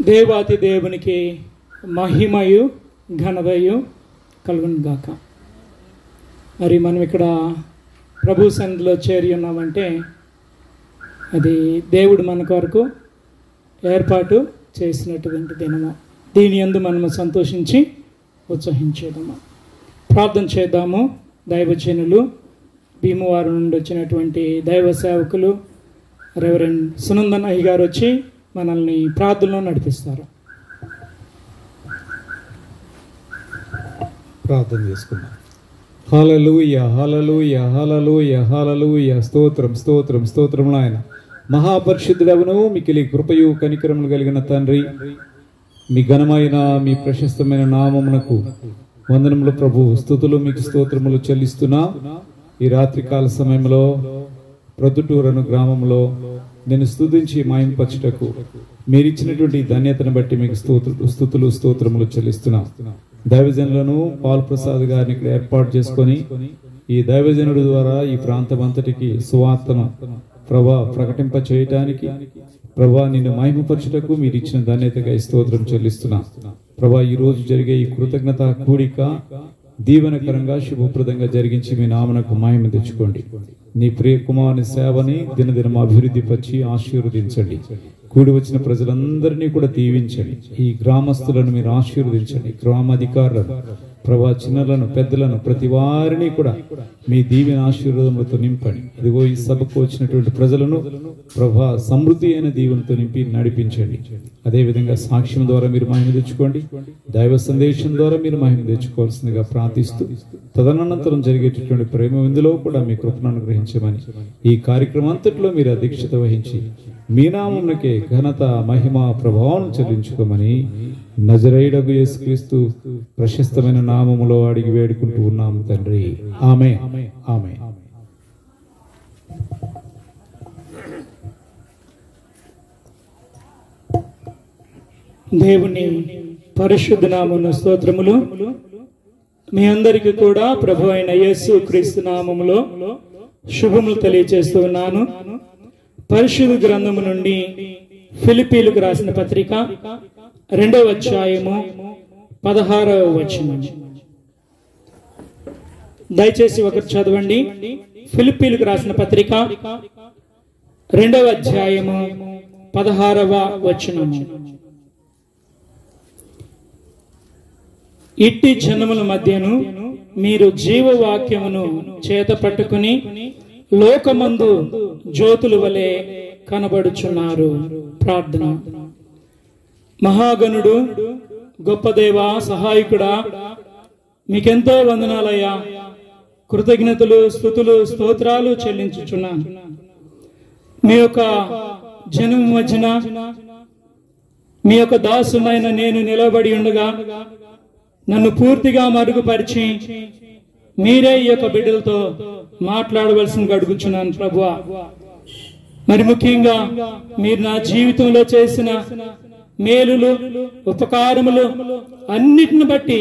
దేవాతి దేవునికి మహిమయు ఘనతయు కలుగును గాక. మరి మనం ఇక్కడ ప్రభు సన్నిధిలో చేరి ఉన్నామంటే అది దేవుడు మన కొరకు ఏర్పాటు చేసినటువంటి దినము. దీని యందు మనము సంతోషించి ఉత్సహించేదము. ప్రార్థన చేద్దాము. దైవజనులు భీమవరం నుండి వచ్చినటువంటి దైవ సేవకులు రెవరెండ్ సునందన్ అయ్య గారు వచ్చి మనల్ని ప్రార్థనలో నడిపిస్తారు. ప్రార్థన చేసుకుందాం. హల్లెలూయా, హల్లెలూయా, హల్లెలూయా, హల్లెలూయా. స్తోత్రం, స్తోత్రం, స్తోత్రం. నాయన మహాపరిశుద్ధుడవును, మిక్కిలి కృపయు కనికరములు కలిగిన తండ్రి, మీ ఘనమైన మీ ప్రశస్తమైన నామమునకు వందనములు ప్రభు. స్తుతులు మీకు స్తోత్రములు చెల్లిస్తున్నా. ఈ రాత్రికాల సమయంలో ప్రొద్దుటూరను గ్రామంలో నేను స్తుతించి మాయింపచ్చుటకు మీరిచ్చినటువంటి ధన్యతను బట్టి మీకు స్తుతులు స్తోత్రములు చెల్లిస్తున్నా. దైవజనులను పాల్ ప్రసాద్ గారిని ఇక్కడ ఏర్పాటు చేసుకొని ఈ దైవజనుడి ద్వారా ఈ ప్రాంతం అంతటికి సువార్తను ప్రభా ప్రకటింప చేయటానికి ప్రభా నిన్ను మహిమపరచుటకు మీరు ఇచ్చిన ధన్యతగా ఈ స్తోత్రం చెల్లిస్తున్నా. ప్రభా ఈ రోజు జరిగే ఈ కృతజ్ఞత కూడిక దీవెనకరంగా శుభప్రదంగా జరిగించి మీ నామనకు మహిమ తెచ్చుకోండి. నీ ప్రియ కుమారుని సేవని దినదినం అభివృద్ధి పరిచి ఆశీర్వదించండి. కూడి వచ్చిన ప్రజలందరినీ కూడా దీవించండి. ఈ గ్రామస్తులను మీరు ఆశీర్వదించండి. గ్రామాధికారులను ప్రభా చిన్నలను పెద్దలను ప్రతి వారిని కూడా మీ దీవెన ఆశీర్వాదములతో నింపండి. ఇదిగో ఈ సభకు వచ్చినటువంటి ప్రజలను ప్రభా సమృద్ధి అయిన దీవెనతో నింపి నడిపించండి. అదేవిధంగా సాక్ష్యం ద్వారా మీరు మహిమ తెచ్చుకోండి. దైవ సందేశం ద్వారా మీరు మహిమ తెచ్చుకోవాల్సిందిగా ప్రార్థిస్తూ తదనంతరం జరిగేటటువంటి ప్రేమ విందులో కూడా మీ కృపను అనుగ్రహించమని ఈ కార్యక్రమం అంతట్లో మీరు అధ్యక్షత వహించి మీ నామమునకే ఘనత మహిమ ప్రభావం చెల్లించుకోమని నజరేయుడగు యేసుక్రీస్తు ప్రశస్తమైన నామములో అడిగి వేడుకుంటూ ఉన్నాము తండ్రి. ఆమేన్, ఆమేన్. దేవుని పరిశుద్ధ నామమున స్తోత్రములు. మీ అందరికీ కూడా ప్రభు అయిన యేసు క్రీస్తు నామములో శుభములు తెలియజేస్తూ ఉన్నాను. పరిశుద్ధ గ్రంథము నుండి ఫిలిప్పీలకు రాసిన పత్రిక 2వ అధ్యాయము 16వ వచనం. దయచేసి ఒకటి చదవండి. ఫిలిప్పీలకు రాసిన పత్రిక 2వ అధ్యాయము 16వ వచనము. ఇట్టి జనముల మధ్యను మీరు జీవవాక్యమును చేత పట్టుకుని లోకమందు జ్యోతుల వలె కనబడుచున్నారు. ప్రార్థన. మహాగణుడు, గొప్ప దేవా, సహాయకుడా, మీకెంతో వందనాలయ్యా. కృతజ్ఞతలు, స్తుతులు, స్తోత్రాలు చెల్లించుచున్నాను. మీ యొక్క జనం మధ్యన మీ యొక్క దాసునైన నేను నిలబడి ఉండగా నన్ను పూర్తిగా మరుగుపరిచి మీరే ఈ యొక్క బిడ్డలతో మాట్లాడవలసిందిగా అడుగుచున్నాను ప్రభువా. మరి ముఖ్యంగా మీరు నా జీవితంలో చేసిన మేలులు, ఉపకారములు అన్నిటిని బట్టి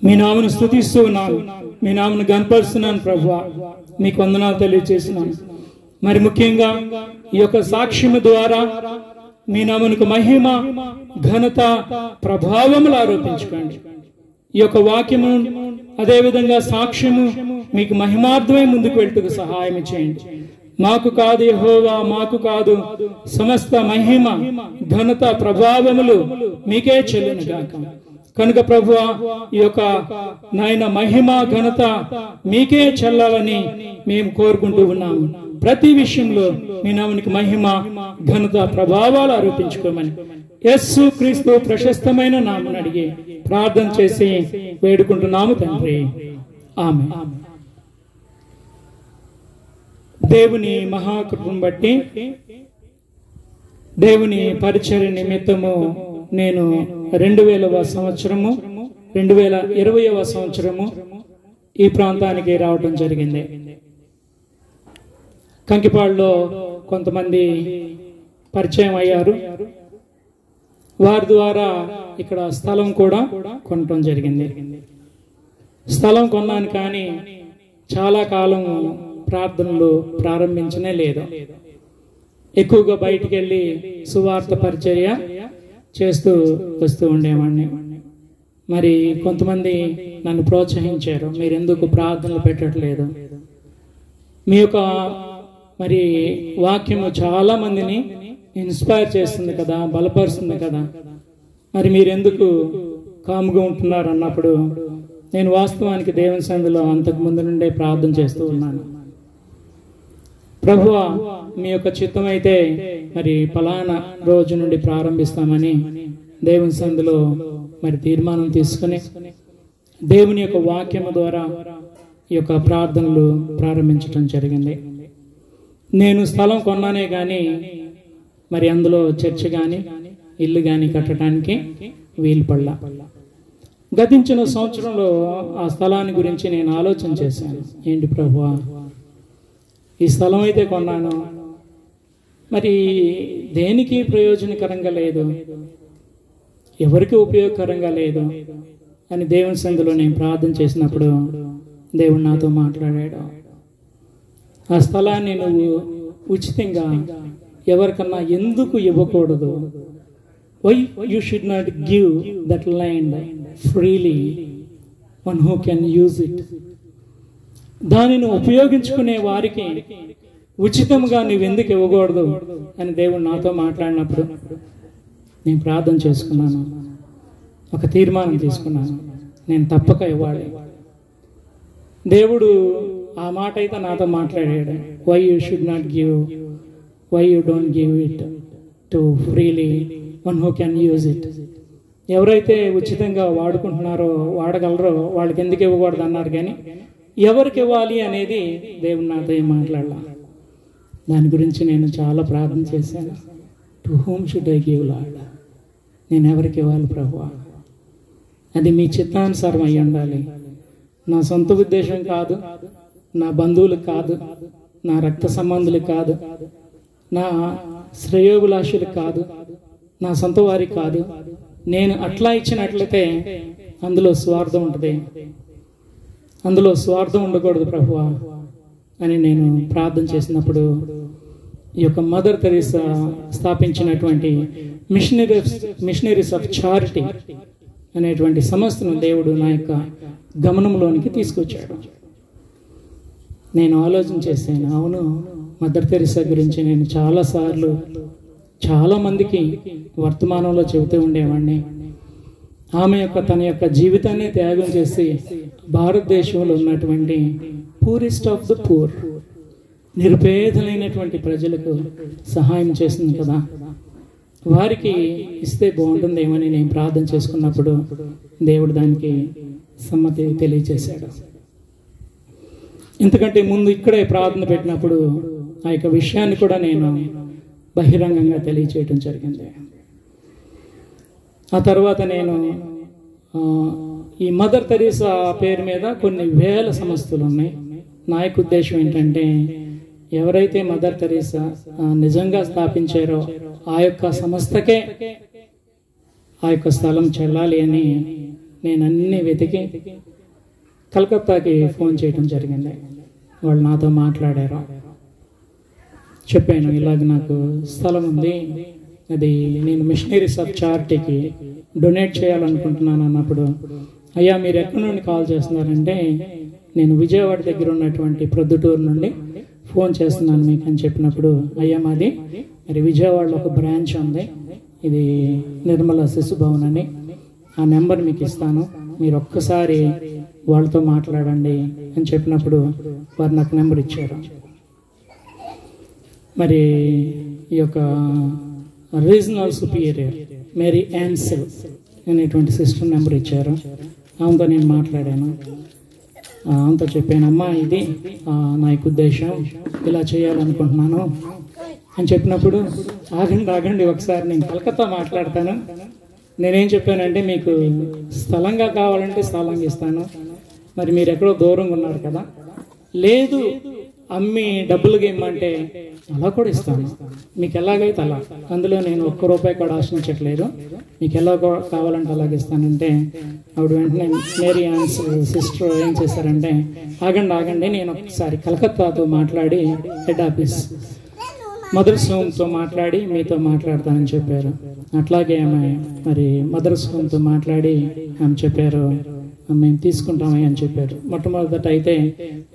మీ నామను స్తుతిస్తూ ఉన్నాను, మీ నామను గణపరుస్తున్నాను ప్రభువా. మీకు వందనాలు తెలియజేస్తున్నాను. మరి ముఖ్యంగా ఈ యొక్క సాక్ష్యము ద్వారా మీ నామమునకు మహిమ, ఘనత, ప్రభావములు ఆరోపించుకోండి. ఈ యొక్క వాక్యము అదేవిధంగా సాక్ష్యము మీకు మహిమార్థమై ముందుకు వెళ్తూ సహాయం చేయండి. మాకు కాదు యెహోవా, మాకు కాదు, సమస్త మహిమ, ఘనత, ప్రభావములు మీకే చెల్లును గాక. కనుక ప్రభువా, ఈ యొక్క నాయన మహిమ, ఘనత మీకే చెల్లాలని మేము కోరుకుంటూ ఉన్నాము. ప్రతి విషయంలో మీ నామనికి మహిమ, ఘనత, ప్రభావాలు ఆరోపించుకోమని యేసు క్రీస్తు ప్రశస్తమైన నామమున అడిగి ప్రార్థన చేసి వేడుకుంటున్నాము తండ్రి. ఆమేన్. దేవుని మహాకృపను బట్టి దేవుని పరిచర్య నిమిత్తము నేను 2020వ సంవత్సరము ఈ ప్రాంతానికి రావడం జరిగింది. కంకిపాడులో కొంతమంది పరిచయం అయ్యారు. వారి ద్వారా ఇక్కడ స్థలం కూడా కొనటం జరిగింది. స్థలం కొన్నాను, కానీ చాలా కాలం ప్రార్థనలు ప్రారంభించనే లేదు. ఎక్కువగా బయటికి వెళ్ళి సువార్త పరిచర్య చేస్తూ వస్తూ ఉండేవాడిని. మరి కొంతమంది నన్ను ప్రోత్సహించారు, మీరెందుకు ప్రార్థనలు పెట్టట్లేదు, మీ యొక్క మరి వాక్యము చాలా మందిని ఇన్స్పైర్ చేస్తుంది కదా, బలపరుస్తుంది కదా, మరి మీరెందుకు కాముగా ఉంటున్నారు అన్నప్పుడు నేను వాస్తవానికి దేవుని సన్నిధిలో అంతకు ముందు నుండే ప్రార్థన చేస్తూ ఉన్నాను. ప్రభువా, మీ యొక్క చిత్తం అయితే మరి ఫలానా రోజు నుండి ప్రారంభిస్తామని దేవుని సన్నిధిలో మరి తీర్మానం తీసుకుని దేవుని యొక్క వాక్యము ద్వారా ఈ యొక్క ప్రార్థనలు ప్రారంభించడం జరిగింది. నేను స్థలం కొన్నానే కానీ మరి అందులో చర్చ్ కానీ ఇల్లు కానీ కట్టడానికి వీలు పడలా. గతించిన సంవత్సరంలో ఆ స్థలాన్ని గురించి నేను ఆలోచన చేశాను. ఏంటి ప్రభువా, ఈ స్థలం అయితే కొన్నాను, మరి దేనికి ప్రయోజనకరంగా లేదు, ఎవరికి ఉపయోగకరంగా లేదు అని దేవుని సన్నిధిలో నేను ప్రార్థన చేసినప్పుడు దేవుడు నాతో మాట్లాడాడు. ఆ స్థలాన్ని నువ్వు ఉచితంగా ఎవరికన్నా ఎందుకు ఇవ్వకూడదు? Why you should not give that land freely one who can use it. దానిని ఉపయోగించుకునే వారికి ఉచితంగా నువ్వు ఎందుకు ఇవ్వకూడదు అని దేవుడు నాతో మాట్లాడినప్పుడు నేను ప్రార్థన చేసుకున్నాను, ఒక తీర్మానం తీసుకున్నాను, నేను తప్పక ఇవ్వాలి. దేవుడు ఆ మాట అయితే నాతో మాట్లాడాడు. Why you should not give, why you don't give it to freely one who can use it. ఎవరైతే ఉచితంగా వాడుకుంటున్నారో వాడగలరో వాళ్ళకి ఎందుకు ఇవ్వకూడదు అన్నారు, కానీ ఎవరికి ఇవ్వాలి అనేది దేవుడు నాతో ఏం మాట్లాడాల. దాని గురించి నేను చాలా ప్రార్థన చేశాను. To whom should I give lord, నేను ఎవరికి ఇవ్వాలి ప్రభువా? అది మీ చిత్తానుసారం అయి ఉండాలి. నా సొంత ఉద్దేశం కాదు, నా బంధువులకు కాదు, నా రక్త సంబంధులకు కాదు, నా శ్రేయోభిలాషులకు కాదు, నా సొంత వారికి కాదు. నేను అట్లా ఇచ్చినట్లయితే అందులో స్వార్థం ఉంటుంది, అందులో స్వార్థం ఉండకూడదు ప్రభువా అని నేను ప్రార్థన చేసినప్పుడు ఈ యొక్క మదర్ తెరీసా స్థాపించినటువంటి మిషనరీస్ ఆఫ్ చారిటీ అనేటువంటి సంస్థను దేవుడు నా యొక్క గమనంలోనికి తీసుకొచ్చాడు. నేను ఆలోచన చేశాను, అవును, మదర్ తెరీసా గురించి నేను చాలాసార్లు చాలా మందికి వర్తమానంలో చెబుతూ ఉండేవాడిని. ఆమె తన యొక్క జీవితాన్ని త్యాగం చేసి భారతదేశంలో ఉన్నటువంటి పూరెస్ట్ ఆఫ్ ద పూర్, నిరుపేదలైనటువంటి ప్రజలకు సహాయం చేసింది కదా, వారికి ఇస్తే బాగుంటుందేమని నేను ప్రార్థన చేసుకున్నప్పుడు దేవుడు దానికి సమ్మతి తెలియజేశాడు. ఎందుకంటే ముందు ఇక్కడే ప్రార్థన పెట్టినప్పుడు ఆ యొక్క విషయాన్ని కూడా నేను బహిరంగంగా తెలియచేయటం జరిగింది. ఆ తర్వాత నేను ఈ మదర్ తెరీసా పేరు మీద కొన్ని వేల సంస్థలు ఉన్నాయి. నా యొక్క ఉద్దేశం ఏంటంటే ఎవరైతే మదర్ తెరీసా నిజంగా స్థాపించారో ఆ యొక్క సంస్థకే ఆ యొక్క స్థలం చెల్లాలి అని నేను అన్ని వెతికి కలకత్తాకి ఫోన్ చేయడం జరిగింది. వాళ్ళు నాతో మాట్లాడారు. చెప్పాను, ఇలాగ నాకు స్థలం ఉంది, అది నేను మిషనరీస్ ఆఫ్ చారిటీకి డొనేట్ చేయాలనుకుంటున్నాను అన్నప్పుడు, అయ్యా మీరు ఎక్కడి నుండి కాల్ చేస్తున్నారంటే, నేను విజయవాడ దగ్గర ఉన్నటువంటి ప్రొద్దుటూరు నుండి ఫోన్ చేస్తున్నాను మీకు అని చెప్పినప్పుడు, అయ్యా మాది మరి విజయవాడలో ఒక బ్రాంచ్ ఉంది, ఇది నిర్మల శిశు భవన్ అని, ఆ నెంబర్ మీకు ఇస్తాను, మీరు ఒక్కసారి వాళ్ళతో మాట్లాడండి అని చెప్పినప్పుడు వారు నాకు నెంబర్ ఇచ్చారు. మరి ఈ యొక్క రీజనల్ సుపీరియర్ మేరీ యాన్సెల్ అనేటువంటి సిస్టర్ నెంబర్ ఇచ్చారు. ఆమెతో నేను మాట్లాడాను. ఆమెతో చెప్పాను, అమ్మా ఇది నా యొక్క ఉద్దేశం, ఇలా చేయాలనుకుంటున్నాను అని చెప్పినప్పుడు, ఆగండి ఒకసారి నేను కలకత్తా మాట్లాడతాను. నేనేం చెప్పానంటే, మీకు స్థలంగా కావాలంటే స్థలంగా ఇస్తాను, మరి మీరు ఎక్కడో దూరంగా ఉన్నారు కదా, లేదు అమ్మి డబ్బులుగా ఇమ్మంటే అలా కూడా ఇస్తాను, మీకు ఎలాగైతే అలా, అందులో నేను ఒక్క రూపాయి కూడా ఆశించట్లేదు, మీకు ఎలా కావాలంటే అలాగే ఇస్తానంటే, ఆవిడ వెంటనే మేరీ ఆన్సర్ సిస్టర్ ఏం చేశారంటే, ఆగండి నేను ఒకసారి కలకత్తాతో మాట్లాడి హెడ్ ఆఫీస్ మదర్స్ హోమ్తో మాట్లాడి మీతో మాట్లాడతానని చెప్పారు. అట్లాగే ఆమె మరి మదర్స్ హోమ్తో మాట్లాడి ఆమె చెప్పారు, మేము తీసుకుంటామని అని చెప్పారు. మొట్టమొదట అయితే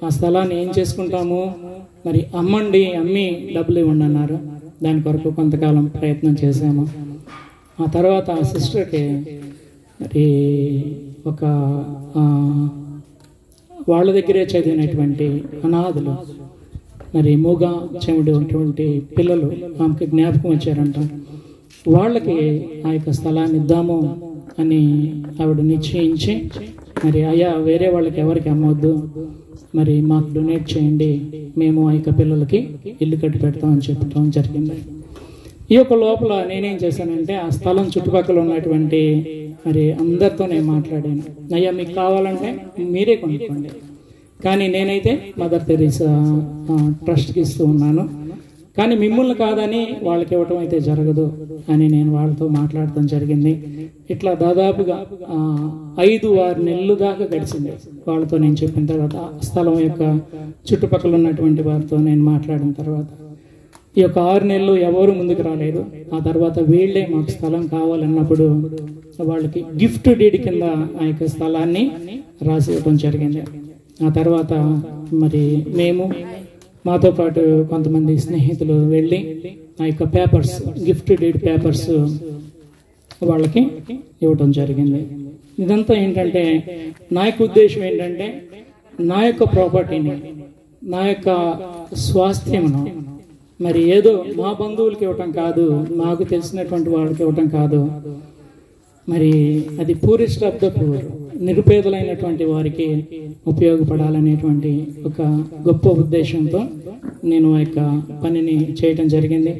ఆ స్థలాన్ని ఏం చేసుకుంటాము, మరి అమ్మి డబ్బులు ఇవ్వండి అన్నారు. దాని కొరకు కొంతకాలం ప్రయత్నం చేశాము. ఆ తర్వాత ఆ సిస్టర్కి మరి ఒక వాళ్ళ దగ్గరే చదివినటువంటి అనాథులు, మరి మూగ చెవిడి ఉన్నటువంటి పిల్లలు ఆమెకి జ్ఞాపకం వచ్చారంట. వాళ్ళకి ఆ యొక్క స్థలాన్ని ఇద్దాము అని ఆవిడ నిశ్చయించి, మరి అయ్యా వేరే వాళ్ళకి ఎవరికి అమ్మవద్దు, మరి మాకు డొనేట్ చేయండి, మేము ఆ యొక్క పిల్లలకి ఇల్లు కట్టి పెడతామని చెప్పడం జరిగింది. ఈ యొక్క లోపల నేనేం చేశానంటే ఆ స్థలం చుట్టుపక్కల ఉన్నటువంటి మరి అందరితో నేను మాట్లాడాను. అయ్యా మీకు కావాలంటే మీరే కొనుక్కోండి, కానీ నేనైతే మదర్ తెరీసా ట్రస్ట్కి ఇస్తూ ఉన్నాను, కానీ మిమ్మల్ని కాదని వాళ్ళకి ఇవ్వటం అయితే జరగదు అని నేను వాళ్ళతో మాట్లాడటం జరిగింది. ఇట్లా దాదాపుగా 5-6 నెలలు దాకా గడిచింది వాళ్ళతో నేను చెప్పిన తర్వాత. స్థలం యొక్క చుట్టుపక్కల ఉన్నటువంటి వారితో నేను మాట్లాడిన తర్వాత ఈ యొక్క 6 నెలలు ఎవరు ముందుకు రాలేదు. ఆ తర్వాత వీళ్ళే మాకు స్థలం కావాలన్నప్పుడు వాళ్ళకి గిఫ్ట్ డీడ్ కింద ఆ యొక్క స్థలాన్ని రాసి ఇవ్వడం జరిగింది. ఆ తర్వాత మరి మేము మాతో పాటు కొంతమంది స్నేహితులు వెళ్ళి ఆ యొక్క పేపర్స్, గిఫ్ట్ డీడ్ పేపర్స్ వాళ్ళకి ఇవ్వటం జరిగింది. ఇదంతా ఏంటంటే నా యొక్క ఉద్దేశం ఏంటంటే నా యొక్క ప్రాపర్టీని, నా యొక్క స్వాస్థ్యమును మరి ఏదో మా బంధువులకి ఇవ్వటం కాదు, నాకు తెలిసినటువంటి వాళ్ళకి ఇవ్వటం కాదు, మరి అది పూరెస్ట్ ఆఫ్ ద పూర్, నిరుపేదలైనటువంటి వారికి ఉపయోగపడాలనేటువంటి ఒక గొప్ప ఉద్దేశంతో నేను ఆ యొక్క పనిని చేయటం జరిగింది.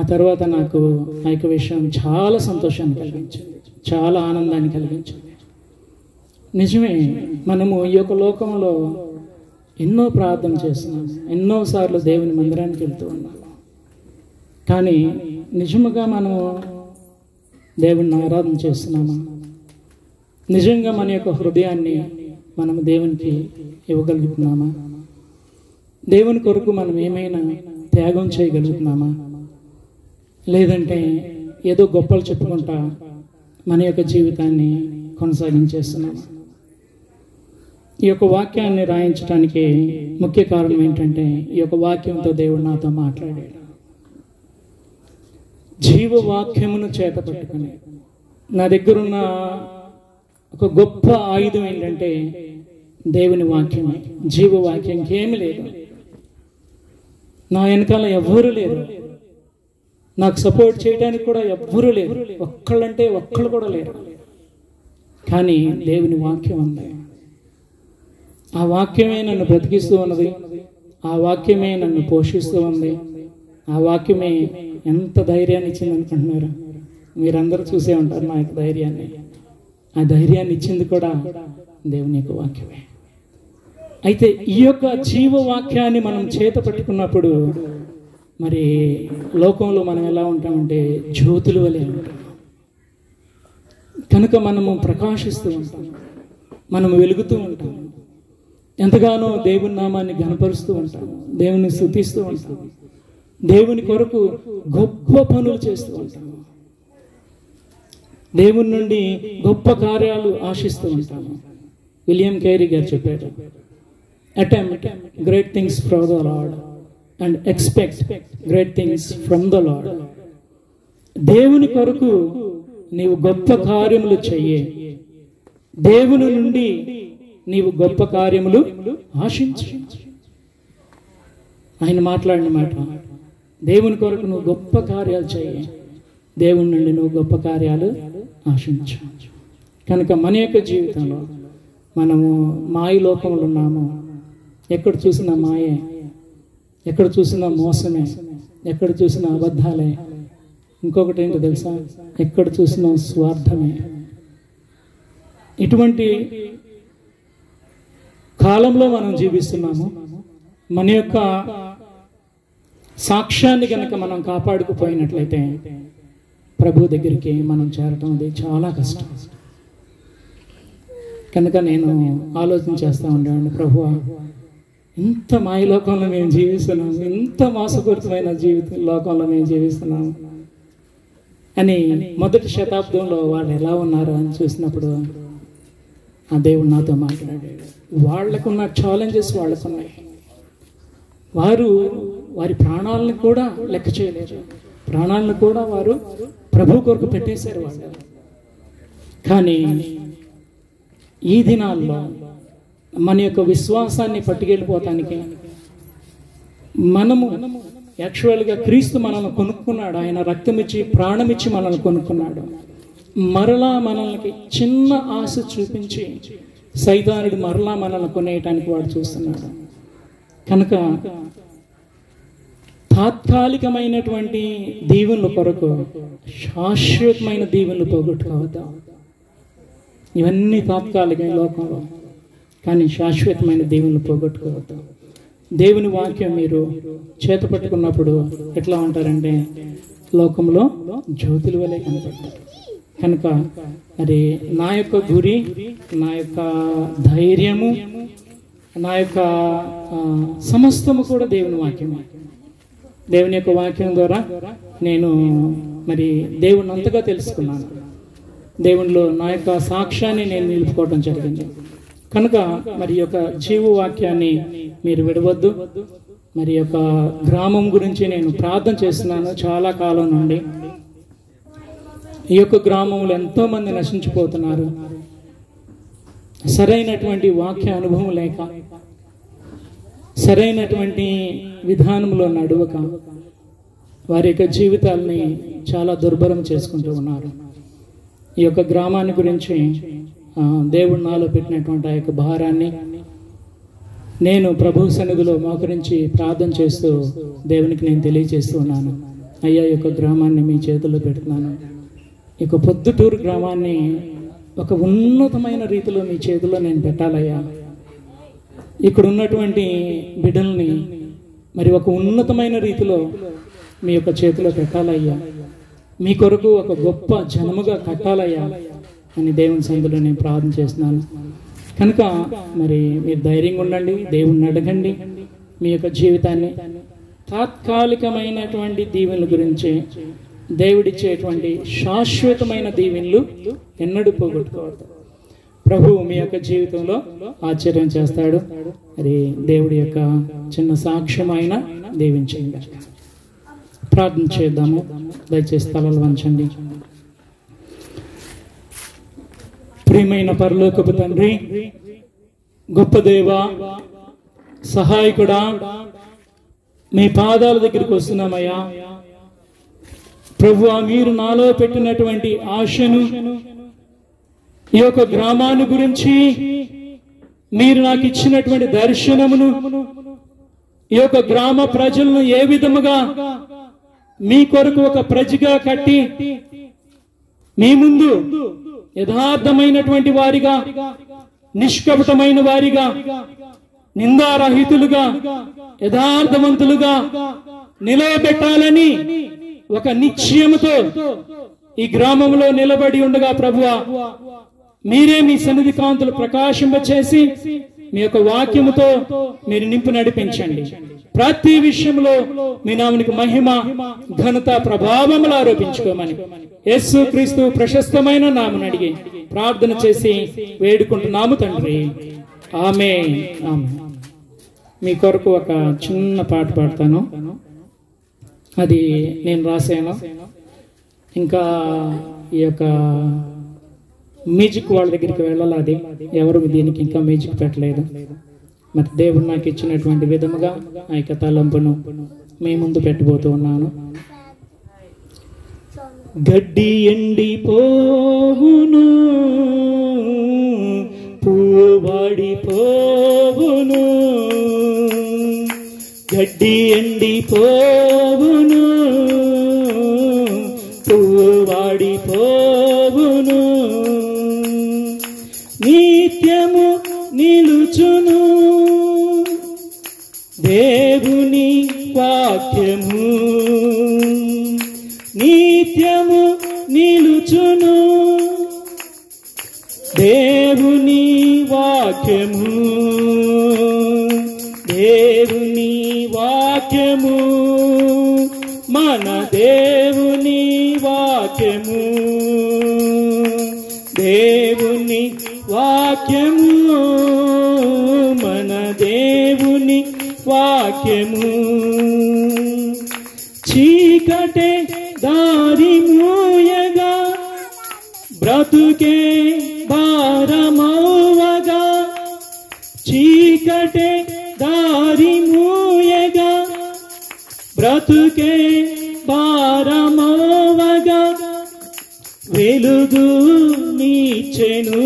ఆ తర్వాత నాకు ఆ యొక్క విషయం చాలా సంతోషాన్ని కలిగించింది, చాలా ఆనందాన్ని కలిగించింది. నిజమే, మనము ఈ యొక్క లోకంలో ఎన్నో ప్రార్థన చేస్తున్నాము, ఎన్నోసార్లు దేవుని మందిరానికి వెళ్తూ ఉన్నాము, కానీ నిజముగా మనము దేవుణ్ణి ఆరాధన చేస్తున్నామా? నిజంగా మన యొక్క హృదయాన్ని మనం దేవునికి ఇవ్వగలుగుతున్నామా? దేవుని కొరకు మనం ఏమైనా త్యాగం చేయగలుగుతున్నామా? లేదంటే ఏదో గొప్పలు చెప్పుకుంటా మన యొక్క జీవితాన్ని కొనసాగించేస్తున్నామా? ఈ యొక్క వాక్యాన్ని రాయించడానికి ముఖ్య కారణం ఏంటంటే ఈ యొక్క వాక్యంతో దేవుడు నాతో మాట్లాడాడు. జీవవాక్యమును చేత పట్టుకుని నా దగ్గరున్న ఒక గొప్ప ఆయుధం ఏంటంటే దేవుని వాక్యమే, జీవవాక్యం. ఇంకేమి లేదు, నా వెనకాల ఎవ్వరూ లేరు, నాకు సపోర్ట్ చేయడానికి కూడా ఎవ్వరూ లేరు, ఒక్కళ్ళంటే ఒక్కళ్ళు కూడా లేరు, కానీ దేవుని వాక్యం ఉంది. ఆ వాక్యమే నన్ను బ్రతికిస్తూ ఉన్నది, ఆ వాక్యమే నన్ను పోషిస్తూ ఉంది, ఆ వాక్యమే ఎంత ధైర్యాన్ని ఇచ్చింది అనుకుంటున్నారు? మీరందరూ చూసే ఉంటారు నా యొక్క ధైర్యాన్ని. ఆ ధైర్యాన్ని ఇచ్చింది కూడా దేవుని యొక్క వాక్యమే. అయితే ఈ యొక్క జీవవాక్యాన్ని మనం చేత పట్టుకున్నప్పుడు మరి లోకంలో మనం ఎలా ఉంటామంటే జ్యోతుల వలె ఉంటాం. కనుక మనము ప్రకాశిస్తూ ఉంటాం, మనము వెలుగుతూ ఉంటాం, ఎంతగానో దేవుని నామాన్ని ఘనపరుస్తూ ఉంటాం, దేవుని స్తుతిస్తూ ఉంటాం, దేవుని కొరకు గొప్ప పనులు చేస్తూ ఉంటాము, దేవుని నుండి గొప్ప కార్యాలు ఆశిస్తూ ఉంటాము. విలియం కేరీ గారు చెప్పారు, attempt great things from the lord and expect great things from the lord. దేవుని కొరకు నీవు గొప్ప కార్యములు చెయ్యి, దేవుని నుండి నీవు గొప్ప కార్యములు ఆశించు. ఆయన మాట్లాడిన మాట, దేవుని కొరకు నువ్వు గొప్ప కార్యాలు చేయి, దేవుని నుండి నువ్వు గొప్ప కార్యాలు ఆశించు. కనుక మన యొక్క జీవితంలో మనము మాయ లోకంలో ఉన్నాము. ఎక్కడ చూసినా మాయే, ఎక్కడ చూసినా మోసమే, ఎక్కడ చూసినా అబద్ధాలే. ఇంకొకటి ఏంటో తెలుసా, ఎక్కడ చూసినా స్వార్థమే. ఇటువంటి కాలంలో మనం జీవిస్తున్నాము. మన యొక్క సాక్ష్యాన్ని కనుక మనం కాపాడుకుపోయినట్లయితే ప్రభు దగ్గరికి మనం చేరటం అది చాలా కష్టం. కనుక నేను ఆలోచన చేస్తూ ఉండేవాడిని, ప్రభువా ఇంత మాయలోకంలో మేము జీవిస్తున్నాము, ఇంత మోసపూరితమైన లోకంలో మేము జీవిస్తున్నాము అని మొదటి శతాబ్దంలో వాళ్ళు ఎలా ఉన్నారో అని చూసినప్పుడు ఆ దేవుడు నాతో మాట్లాడాడు. వాళ్ళకున్న ఛాలెంజెస్ వాళ్ళకున్నాయి. వారి ప్రాణాలను కూడా లెక్క చేయలేరు. ప్రాణాలను కూడా వారు ప్రభు కొరకు పెట్టేశారు వాళ్ళు. కానీ ఈ దినాల్లో మన యొక్క విశ్వాసాన్ని పట్టుకెళ్ళిపోతానికి మనము యాక్చువల్గా క్రీస్తు మనల్ని కొనుక్కున్నాడు. ఆయన రక్తం ఇచ్చి ప్రాణం ఇచ్చి మనల్ని కొనుక్కున్నాడు. మరలా మనల్ని చిన్న ఆశ చూపించి సైతానుడు మరలా మనల్ని కొనేయటానికి వాడు చూస్తున్నాడు. కనుక తాత్కాలికమైనటువంటి దీవెనల కొరకు శాశ్వతమైన దీవెనలు పోగొట్టుకోవద్దాం. ఇవన్నీ తాత్కాలిక లోకంలో, కానీ శాశ్వతమైన దీవెనలు పోగొట్టుకోవద్దాం. దేవుని వాక్యం మీరు చేత పట్టుకున్నప్పుడు ఎట్లా ఉంటారంటే లోకంలో జ్యోతుల వలె కనపడతారు. కనుక మరి నా యొక్క గురి, నా యొక్క ధైర్యము, నా యొక్క సమస్తము కూడా దేవుని వాక్యమే. దేవుని యొక్క వాక్యం ద్వారా నేను మరి దేవుని అంతగా తెలుసుకున్నాను. దేవునిలో నా యొక్క సాక్ష్యాన్ని నేను నిలుపుకోవడం జరిగింది. కనుక మరి యొక్క జీవవాక్యాన్ని మీరు విడవద్దు. మరి యొక్క గ్రామం గురించి నేను ప్రార్థన చేస్తున్నాను చాలా కాలం నుండి. ఈ యొక్క గ్రామంలో ఎంతో మంది నశించిపోతున్నారు. సరైనటువంటి వాక్య అనుభవం లేక, సరైనటువంటి విధానంలో నడవక వారి యొక్క జీవితాలని చాలా దుర్భరం చేసుకుంటూ ఉన్నారు. ఈ యొక్క గ్రామాన్ని గురించి దేవుడు నాలో పెట్టినటువంటి ఆ యొక్క భారాన్ని నేను ప్రభు సన్నిధిలో మోకరించి ప్రార్థన చేస్తూ దేవునికి నేను తెలియజేస్తూ ఉన్నాను. అయ్యా, ఈ యొక్క గ్రామాన్ని మీ చేతుల్లో పెడుతున్నాను. ఈ యొక్క పొద్దుటూరు గ్రామాన్ని ఒక ఉన్నతమైన రీతిలో మీ చేతుల్లో నేను పెట్టాలయ్యా. ఇక్కడ ఉన్నటువంటి బిడ్డల్ని మరి ఒక ఉన్నతమైన రీతిలో మీ యొక్క చేతిలో పెట్టాలయ్యా. మీ కొరకు ఒక గొప్ప జనముగా కట్టాలయ్యా అని దేవుని సన్నిధిలో నేను ప్రార్థన చేస్తున్నాను. కనుక మరి మీరు ధైర్యంగా ఉండండి, దేవుణ్ణి అడగండి. మీ యొక్క జీవితాన్ని తాత్కాలికమైనటువంటి దీవెనల గురించి, దేవుడిచ్చేటువంటి శాశ్వతమైన దీవెనలు ఎన్నడూ పోగొట్టుకోవద్దు. ప్రభు మీ యొక్క జీవితంలో ఆశ్చర్యం చేస్తాడు. అది దేవుడి యొక్క చిన్న సాక్ష్యం ఆయన దీవించండి. ప్రార్థన చేద్దాము. దయచేసి తలలు వంచండి. ప్రియమైన పరలోకపు తండ్రి, గొప్ప దేవా, సహాయకుడా, మీ పాదాల దగ్గరికి వస్తున్నామయ్యా. ప్రభువా, మీరు నాలో పెట్టినటువంటి ఆశను, ఈ యొక్క గ్రామాన్ని గురించి మీరు నాకు ఇచ్చినటువంటి దర్శనమును, ఈ యొక్క గ్రామ ప్రజలను ఏ విధముగా మీ కొరకు ఒక ప్రజగా కట్టి మీ ముందు యథార్థమైనటువంటి వారిగా, నిష్కపటమైన వారిగా, నిందారహితులుగా, యథార్థవంతులుగా నిలబెట్టాలని ఒక నిశ్చయముతో ఈ గ్రామంలో నిలబడి ఉండగా ప్రభువా, మీరే మీ సన్నిధి కాంతులు ప్రకాశింపచేసి మీ యొక్క వాక్యముతో మీరు నింపు నడిపించండి. ప్రతి విషయంలో మీ నామనికి మహిమ, ఘనత, ప్రభావములు ఆరోపించుకోమని యేసు క్రీస్తు ప్రశస్తమైన నామమున అడిగి ప్రార్థన చేసి వేడుకుంటున్నాము తండ్రి. ఆమేన్. మీ కొరకు ఒక చిన్న పాట పాడతాను. అది నేను రాశాను. ఇంకా ఈ యొక్క మ్యూజిక్ వాళ్ళ దగ్గరికి వెళ్ళాలి. అది ఎవరు దీనికి ఇంకా మ్యూజిక్ పెట్టలేదు. మరి దేవుడు నాకు ఇచ్చినటువంటి విధముగా ఆ యొక్క తలంపును మీ ముందు పెట్టబోతూ ఉన్నాను. గడ్డి ఎండిపోవును, పువ్వు వాడిపోవును. గడ్డి ఎండిపోవును, పువ్వు వాడిపోవును. నిత్యము నిలుచును దేవుని వాక్యము, నిత్యము నిలుచును దేవుని వాక్యము, వాక్యము మన దేవుని వాక్యము, దేవుని వాక్యము మన దేవుని వాక్యము. చీకటే దారి మూయగా బ్రతుకే భారమవ్వగా, చీకటే దారి మూయగా బ్రతుకే భారమవ్వగా, వెలుగు నీచెను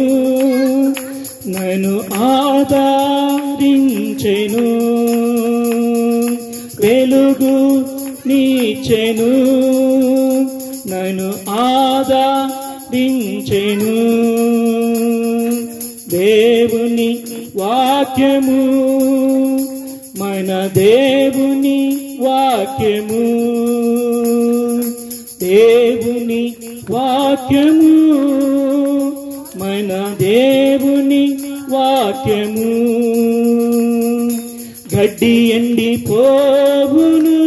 నన్ను ఆదరించెను, వెలుగు నీచెను నన్ను ఆదరించెను. దేవుని వాక్యము మన దేవుని వాక్యము, దేవుని వాక్యము మన దేవుని వాక్యము. గడ్డి ఎండిపోవును,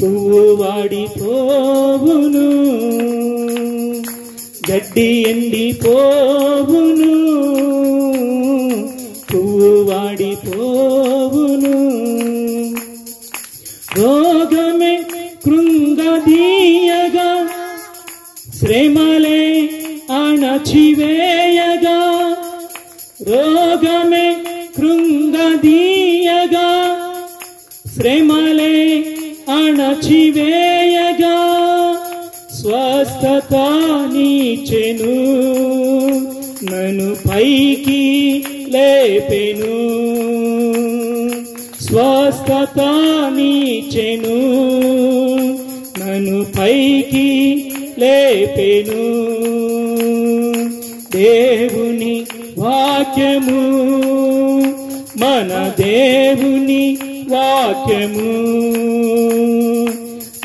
పువ్వు వాడిపోవును, గడ్డి ఎండిపోవును, పువ్వు వాడిపోవును. రోగమే కృంగదీయగా, శ్రమలే అణచివేయగా, రోగమే కృంగదీయగా, శ్రమలే అణచివేయగా, స్వస్థత నీచెను నన్ను పైకి లేపెను, స్వస్థత నీచెను నన్ను పైకి లేపెను. దేవుని వాక్యము మన దేవుని వాక్యము,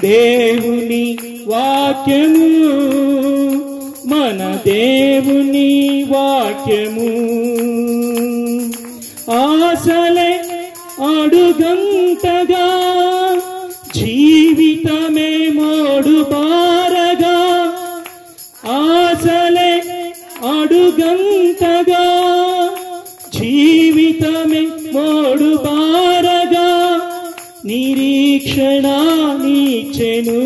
దేవుని వాక్యము మన దేవుని వాక్యము. ఆశలే అడుగంతగా, జీవితమే మోడు బారగా, ఆశలే అడుగంతగా, జీవితమే మోడు బారగా, నిరీక్షణ నీచెను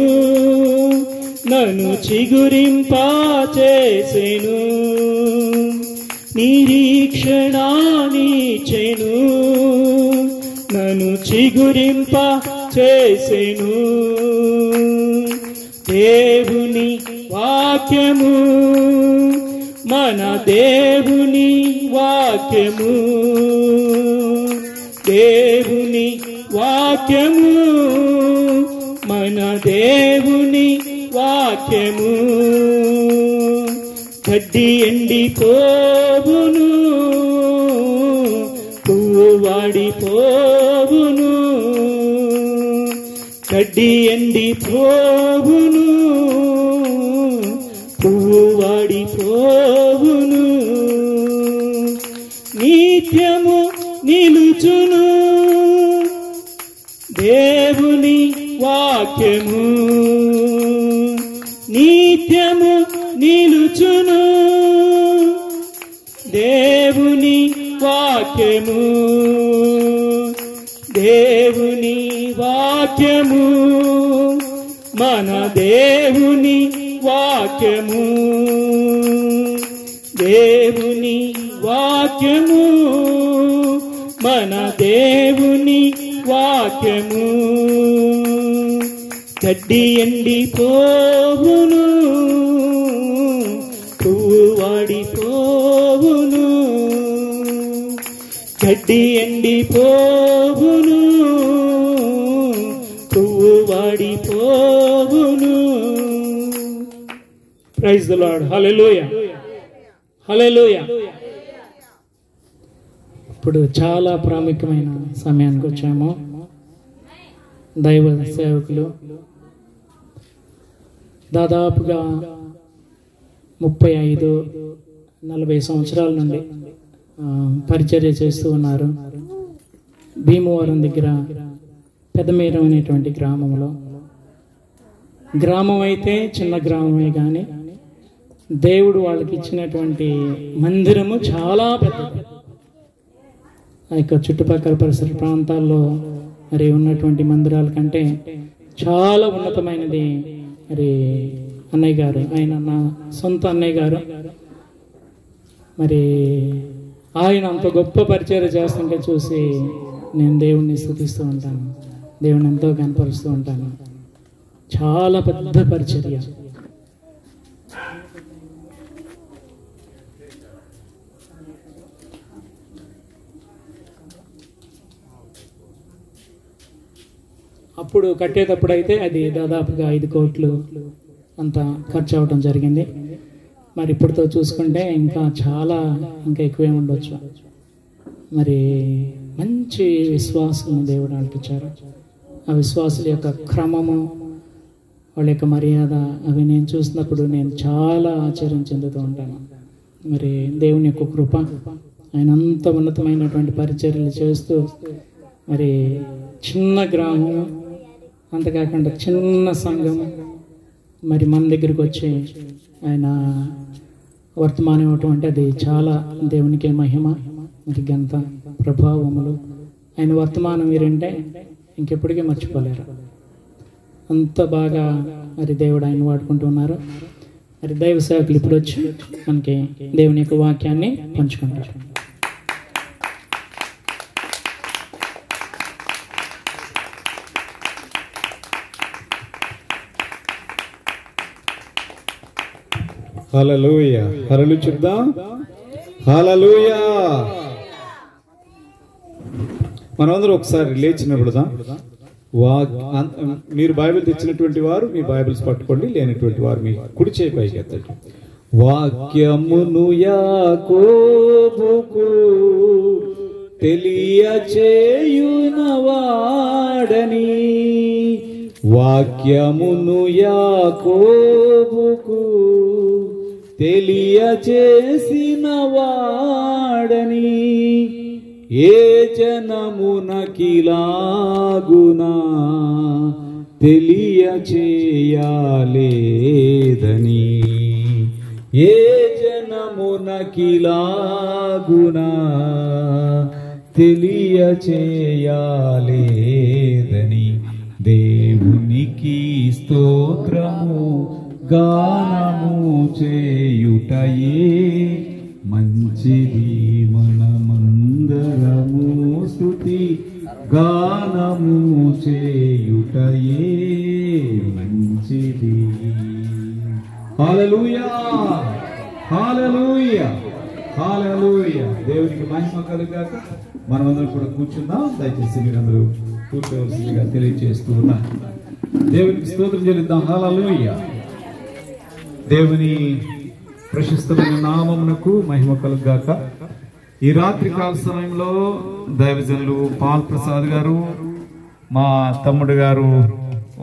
నన్ను చిగురింప చేసెను, నిరీక్షణ నీచెను నన్ను చిగురింప చేసెను. దేవుని వాక్యము మన దేవుని వాక్యము, దేవుని వాక్యము మన దేవుని వాక్యము. గడ్డి ఎండిపోవును, పువ్వు వాడిపోవును, గడ్డి ఎండిపోవును, పువ్వు వాడిపోవును. నిత్యము నిలుచును దేవుని వాక్యము, నిత్యము నిలుచును దేవుని వాక్యము, దేవుని వాక్యము మన దేవుని వాక్యము, దేవుని వాక్యము మన దేవుని వాక్యము. గడ్డి ఎండిపోవును, పువ్వు వాడిపోవును, గడ్డి ఎండిపోవును, పువ్వు వాడిపోవును. Praise the Lord. Hallelujah, hallelujah. ఇప్పుడు చాలా ప్రాముఖ్యమైన సమయానికి వచ్చాము. దైవ సేవకులు దాదాపుగా 35-40 సంవత్సరాల నుండి పరిచర్య చేస్తూ ఉన్నారు. భీమవరం దగ్గర పెదమేరం అనేటువంటి గ్రామంలో. గ్రామం అయితే చిన్న గ్రామమే, కానీ దేవుడు వాళ్ళకి ఇచ్చినటువంటి మందిరము చాలా పెద్దది. ఆ యొక్క చుట్టుపక్కల పరిసర ప్రాంతాల్లో మరి ఉన్నటువంటి మందిరాల కంటే చాలా ఉన్నతమైనది. మరి అన్నయ్య గారు, ఆయన నా సొంత అన్నయ్య గారు, మరి ఆయన అంత గొప్ప పరిచర్య చేస్తుంటే చూసి నేను దేవుణ్ణి స్తుతిస్తూ ఉంటాను, దేవుని ఎంతో కనపరుస్తూ ఉంటాను. చాలా పెద్ద పరిచర్య. అప్పుడు కట్టేటప్పుడు అయితే అది దాదాపుగా 5 కోట్లు అంత ఖర్చు అవ్వటం జరిగింది. మరి ఇప్పటితో చూసుకుంటే ఇంకా ఎక్కువే ఉండొచ్చు. మరి మంచి విశ్వాసం దేవుడు వాళ్ళకి ఇచ్చారు. ఆ విశ్వాసుల యొక్క క్రమము, వాళ్ళ యొక్క మర్యాద, అవి నేను చూసినప్పుడు నేను చాలా ఆశ్చర్యం చెందుతూ ఉంటాను. మరి దేవుని యొక్క కృప, ఆయన అంత ఉన్నతమైనటువంటి పరిచర్యలు చేస్తూ, మరి చిన్న గ్రామం, అంతకాకుండా చిన్న సంఘం, మరి మన దగ్గరికి వచ్చి ఆయన వర్తమానం ఇవ్వటం అంటే అది చాలా దేవునికే మహిమ, మరి ఘనత, ప్రభావములు. ఆయన వర్తమానం మీరంటే ఇంకెప్పటికీ మర్చిపోలేరు. అంత బాగా మరి దేవుడు ఆయన వాడుకుంటున్నారు. మరి దైవ సేవకులు ఇప్పుడు వచ్చి మనకి దేవుని యొక్క వాక్యాన్ని పంచుకుంటారు. హల్లెలూయా, హల్లెలూయా చెప్దాం. హల్లెలూయా. మనమందరం ఒకసారి లేచి నిలబడదాం. మీరు బైబిల్ తెచ్చినటువంటి వారు మీ బైబిల్స్ పట్టుకోండి, లేనటువంటి వారు మీ కుడి చేయి పైకి ఎత్తండి. వాక్యమును యాకోబుకు తెలియచేయునవాడని, వాక్యమును యాకోబుకు తెలియచేసిన వాడని, ఏ జనమునకిలాగునా తెలియచేయాలేదని, ఏ జనమునకిలాగునా తెలియచేయాలేదని, దేవునికి స్తోత్రము గానము చేయుటయే మంచిది, మనమందరము స్తుతి గానము చేయుటయే మంచిది. హల్లెలూయా, హల్లెలూయా, హల్లెలూయా. దేవునికి మహిమ కలుగాక. మనమందరం కూడా కూర్చుందాం. దయచేసి మీరందరూ కూర్చోవలసిందిగా తెలియజేస్తూ ఉన్నారు. దేవునికి స్తోత్రం చెల్లిద్దాం. హల్లెలూయా. దేవుని ప్రశస్తమైన నామమునకు మహిమ కలుగాక. ఈ రాత్రి కాల సమయంలో దైవజనులు పాల్ ప్రసాద్ గారు, మా తమ్ముడు గారు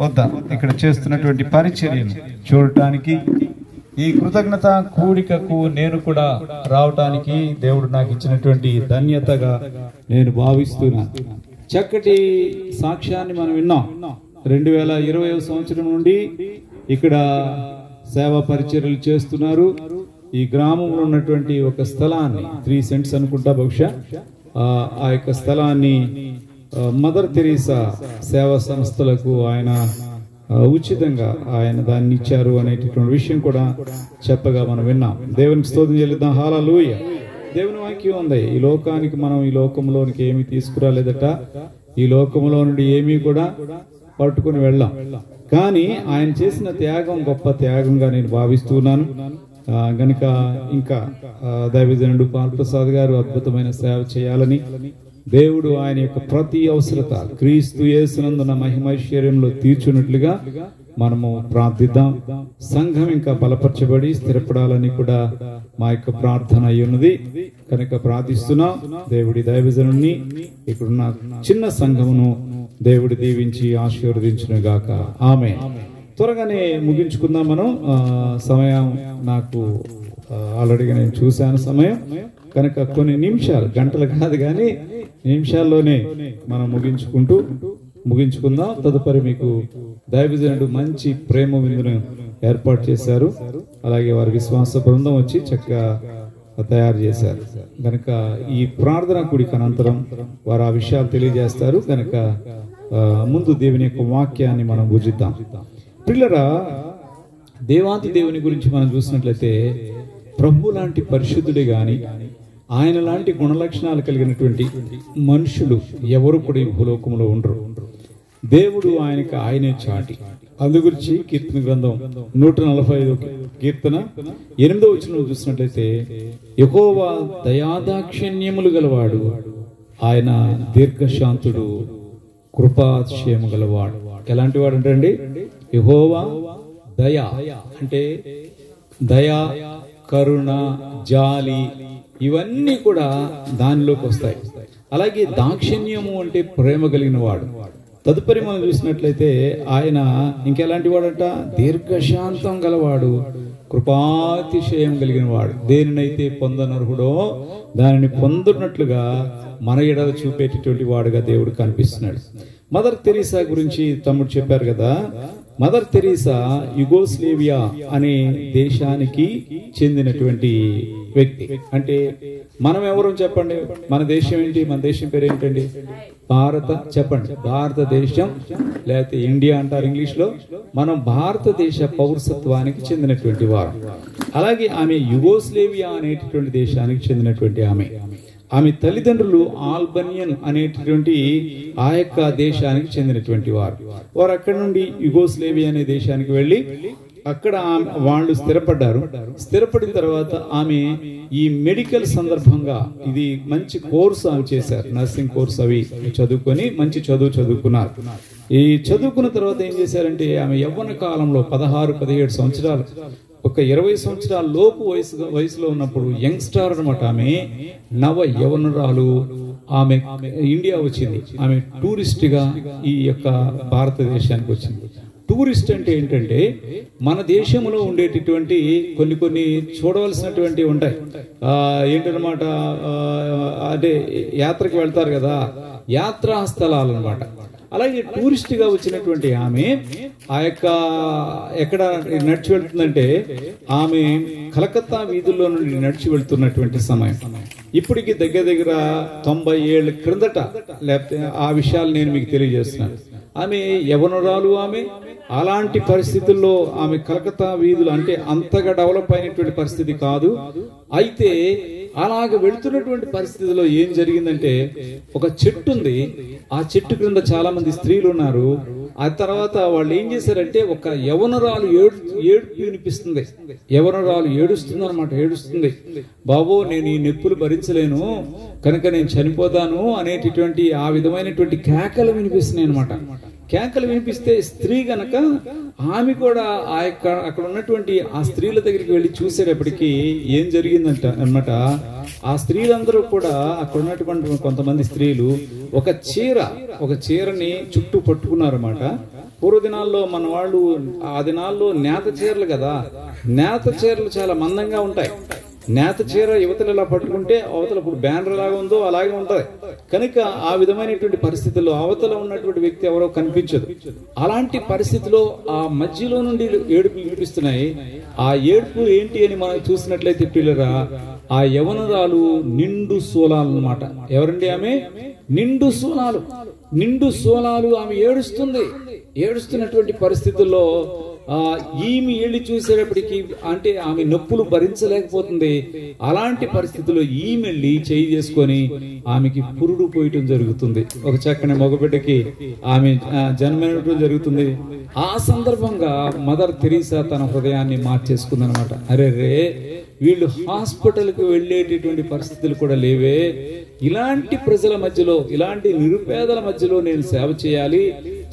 వద్ద ఇక్కడ చేస్తున్నటువంటి పరిచర్యను చూడటానికి, ఈ కృతజ్ఞత కూడికకు నేను కూడా రావటానికి దేవుడు నాకు ఇచ్చినటువంటి ధన్యతగా నేను భావిస్తున్నాను. చక్కటి సాక్ష్యాన్ని మనం విన్నాం. 2020 సంవత్సరం నుండి ఇక్కడ సేవా పరిచర్యలు చేస్తున్నారు. ఈ గ్రామంలో ఉన్నటువంటి ఒక స్థలాన్ని 3 సెంట్స్ అనుకుంటా బహుశా, ఆ యొక్క స్థలాన్ని మదర్ తెరీసా సేవా సంస్థలకు ఆయన ఉచితంగా ఆయన దాన్ని ఇచ్చారు అనేటటువంటి విషయం కూడా చెప్పగా మనం విన్నాం. దేవునికి స్తోత్రం చెల్లిద్దాం. హల్లెలూయా. దేవుని వాక్యం ఉంది, ఈ లోకానికి మనం ఈ లోకంలోనికి ఏమీ తీసుకురాలేదట, ఈ లోకంలో నుండి ఏమీ కూడా పట్టుకుని వెళ్ళాం. కానీ ఆయన చేసిన త్యాగం గొప్ప త్యాగంగా నేను భావిస్తున్నాను. గనుక ఇంకా దైవజనుడు పాల్ ప్రసాద్ గారు అద్భుతమైన సేవ చేయాలని దేవుడు ఆయన యొక్క ప్రతి అవసరత క్రీస్తు యేసునందున మహిమైశ్వర్యంలో తీర్చున్నట్లుగా మనము ప్రార్థిద్దాం. సంఘం ఇంకా బలపరచబడి స్థిరపడాలని కూడా మా యొక్క ప్రార్థన అయి ఉన్నది. కనుక ప్రార్థిస్తున్నాం. దేవుడి దైవజనుని ఇక్కడున్న చిన్న సంఘమును దేవుడు దీవించి ఆశీర్వదించును గాక. ఆమేన్. త్వరగానే ముగించుకుందాం మనం. సమయం నాకు ఆల్రెడీగా నేను చూశాను సమయం. కనుక కొన్ని నిమిషాలు, గంటలు కాదు కానీ నిమిషాల్లోనే మనం ముగించుకుందాం. తదుపరి మీకు దైవజనుడు మంచి ప్రేమ విందును ఏర్పాటు చేశారు. అలాగే వారి విశ్వాస బృందం వచ్చి చక్కగా తయారు చేశారు. కనుక ఈ ప్రార్థన కూడిక అనంతరం వారు ఆ విషయాలు తెలియజేస్తారు. కనుక ముందు దేవుని యొక్క వాక్యాన్ని మనం భుజిద్దాం. పిల్లరా, దేవాది దేవుని గురించి మనం చూసినట్లయితే ప్రభు లాంటి పరిశుద్ధుడే గాని, ఆయన లాంటి గుణలక్షణాలు కలిగినటువంటి మనుషులు ఎవరు కూడా ఈ భూలోకంలో ఉండరు. దేవుడు ఆయనే చాటి. అందుగురించి కీర్తన గ్రంథం 145 కీర్తన 8వ వచనం చూసినట్లయితే, యెహోవా దయాదాక్షిణ్యములు గలవాడు, ఆయన దీర్ఘశాంతుడు, కృపాతిశయము గలవాడు. ఎలాంటి వాడు అంటే యెహోవా దయ అంటే దయ, కరుణ, జాలి ఇవన్నీ కూడా దానిలోకి వస్తాయి. అలాగే దాక్షిణ్యము అంటే ప్రేమ కలిగిన వాడు. తదుపరి మనం చూసినట్లయితే ఆయన ఇంకెలాంటి వాడట, దీర్ఘశాంతం గలవాడు, కృపాతిశయం కలిగిన వాడు. దేనినైతే పొందనర్హుడో దానిని పొందునట్లుగా మన ఎడల చూపేటటువంటి వాడుగా దేవుడు కనిపిస్తున్నాడు. మదర్ తెరీసా గురించి తమ్ముడు చెప్పారు కదా. మదర్ తెరీసా యుగోస్లేవియా అనే దేశానికి చెందినటువంటి వ్యక్తి. అంటే మనం ఎవరు చెప్పండి? మన దేశం ఏంటి? మన దేశం పేరు ఏంటండి? చెప్పండి. భారతదేశం, లేకపోతే ఇండియా అంటారు ఇంగ్లీష్ లో. మనం భారతదేశ పౌరసత్వానికి చెందినటువంటి వారు. అలాగే ఆమె యుగోస్లేవియా అనేటటువంటి దేశానికి చెందినటువంటి ఆమె తల్లిదండ్రులు ఆల్బనియన్ అనేటటువంటి ఆ యొక్క దేశానికి చెందినటువంటి వారు అక్కడ నుండి యుగోస్లేవియా అనే దేశానికి వెళ్ళి అక్కడ వాళ్ళు స్థిరపడిన తర్వాత ఆమె ఈ మెడికల్ సందర్భంగా ఇది మంచి కోర్సు ఆమె చేశారు. నర్సింగ్ కోర్స్ అవి చదువుకొని మంచి చదువుకున్నారు. ఈ చదువుకున్న తర్వాత ఏం చేశారంటే ఆమె యవ్వన కాలంలో 16-17 సంవత్సరాలు, ఒక 20 సంవత్సరాల లోపు వయసులో ఉన్నప్పుడు యంగ్స్టార్ అనమాట. ఆమె నవ యవనురాలు. ఆమె ఇండియా వచ్చింది. ఆమె టూరిస్ట్ గా ఈ యొక్క భారతదేశానికి వచ్చింది. టూరిస్ట్ అంటే ఏంటంటే మన దేశంలో ఉండేటటువంటి కొన్ని చూడవలసినటువంటి ఉంటాయి. ఏంటనమాట, అంటే యాత్రకు వెళ్తారు కదా, యాత్రా స్థలాలు అనమాట. అలాగే టూరిస్ట్ గా వచ్చినటువంటి ఆమె ఆ యొక్క ఎక్కడ నడిచి వెళ్తుందంటే ఆమె కలకత్తా వీధుల్లో నుండి నడిచి వెళ్తున్నటువంటి సమయం. ఇప్పటికి దగ్గర 90 ఏళ్ల క్రిందట, లేకపోతే ఆ విషయాలు నేను మీకు తెలియజేస్తున్నాను. ఆమె యవనురాలు. ఆమె అలాంటి పరిస్థితుల్లో ఆమె కలకత్తా వీధులు అంటే అంతగా డెవలప్ అయినటువంటి పరిస్థితి కాదు. అయితే అలాగ వెళుతున్నటువంటి పరిస్థితిలో ఏం జరిగిందంటే ఒక చెట్టు ఉంది. ఆ చెట్టు క్రింద చాలా మంది స్త్రీలు ఉన్నారు. ఆ తర్వాత వాళ్ళు ఏం చేశారంటే ఒక యవనురాలు ఏడుపు వినిపిస్తుంది. యవనురాలు ఏడుస్తుంది అనమాట. ఏడుస్తుంది, బాబో నేను ఈ నొప్పులు భరించలేను కనుక నేను చనిపోతాను అనేటటువంటి ఆ విధమైనటువంటి కేకలు వినిపిస్తున్నాయి అనమాట. కేకలు వినిపిస్తే స్త్రీ గనక ఆమె కూడా ఆ యొక్క అక్కడ ఉన్నటువంటి ఆ స్త్రీల దగ్గరికి వెళ్ళి చూసేటప్పటికి ఏం జరిగిందంట అన్నమాట. ఆ స్త్రీలందరూ కూడా అక్కడ ఉన్నటువంటి కొంతమంది స్త్రీలు ఒక చీరని చుట్టూ పట్టుకున్నారన్నమాట. పూర్వదినాల్లో మన వాళ్ళు ఆ దినాల్లో నేత చీరలు కదా, నేత చీరలు చాలా మందంగా ఉంటాయి. నేత చీర యువతలు ఇలా పట్టుకుంటే అవతల ఇప్పుడు బ్యానర్ లాగా ఉందో అలాగే ఉంటది. కనుక ఆ విధమైనటువంటి పరిస్థితుల్లో అవతల ఉన్నటువంటి వ్యక్తి ఎవరో కనిపించదు. అలాంటి పరిస్థితిలో ఆ మధ్యలో నుండి ఏడుపు వినిపిస్తున్నాయి. ఆ ఏడుపు ఏంటి అని మనం చూసినట్లయితే పిల్లరా, ఆ యవనురాలు నిండు సోలాలు అన్నమాట. ఎవరండి ఆమె? నిండు సోలాలు ఆమె ఏడుస్తున్నటువంటి పరిస్థితుల్లో ఈమె వెళ్ళి చూసేటప్పటికి అంటే ఆమె నొప్పులు భరించలేకపోతుంది. అలాంటి పరిస్థితుల్లో ఈమె వెళ్ళి చేయి చేసుకొని ఆమెకి పురుడు పోయటం జరుగుతుంది. ఒక చక్కని మగబిడ్డకి ఆమె జన్మనటం జరుగుతుంది. ఆ సందర్భంగా మదర్ తెరీసా తన హృదయాన్ని మార్చేసుకుందనమాట. అరే వీళ్ళు హాస్పిటల్కి వెళ్ళేటటువంటి పరిస్థితులు కూడా లేవే, ఇలాంటి ప్రజల మధ్యలో, ఇలాంటి నిరుపేదల మధ్యలో నేను సేవ చేయాలి,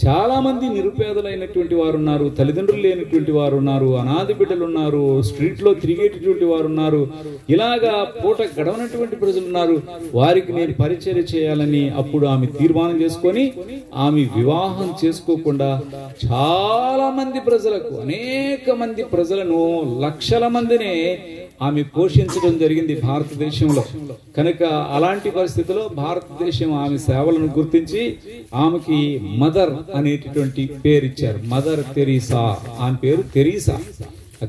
చాలా మంది నిరుపేదలైనటువంటి వారు ఉన్నారు, తల్లిదండ్రులు లేనటువంటి వారు ఉన్నారు, అనాథ బిడ్డలు ఉన్నారు, స్ట్రీట్ లో తిరిగేటటువంటి వారు ఉన్నారు, ఇలాగా పూట గడవనటువంటి ప్రజలు ఉన్నారు. వారికి నేను పరిచర్య చేయాలని అప్పుడు ఆమె తీర్మానం చేసుకొని ఆమె వివాహం చేసుకోకుండా చాలా మంది ప్రజలకు, అనేక మంది ప్రజలను, లక్షల మందిని ఆమె పోషించడం జరిగింది భారతదేశంలో. కనుక అలాంటి పరిస్థితుల్లో భారతదేశం ఆమె సేవలను గుర్తించి ఆమెకి మదర్ అనేటటువంటి పేరు ఇచ్చారు. మదర్ తెరీసా, ఆమె పేరు తెరీసా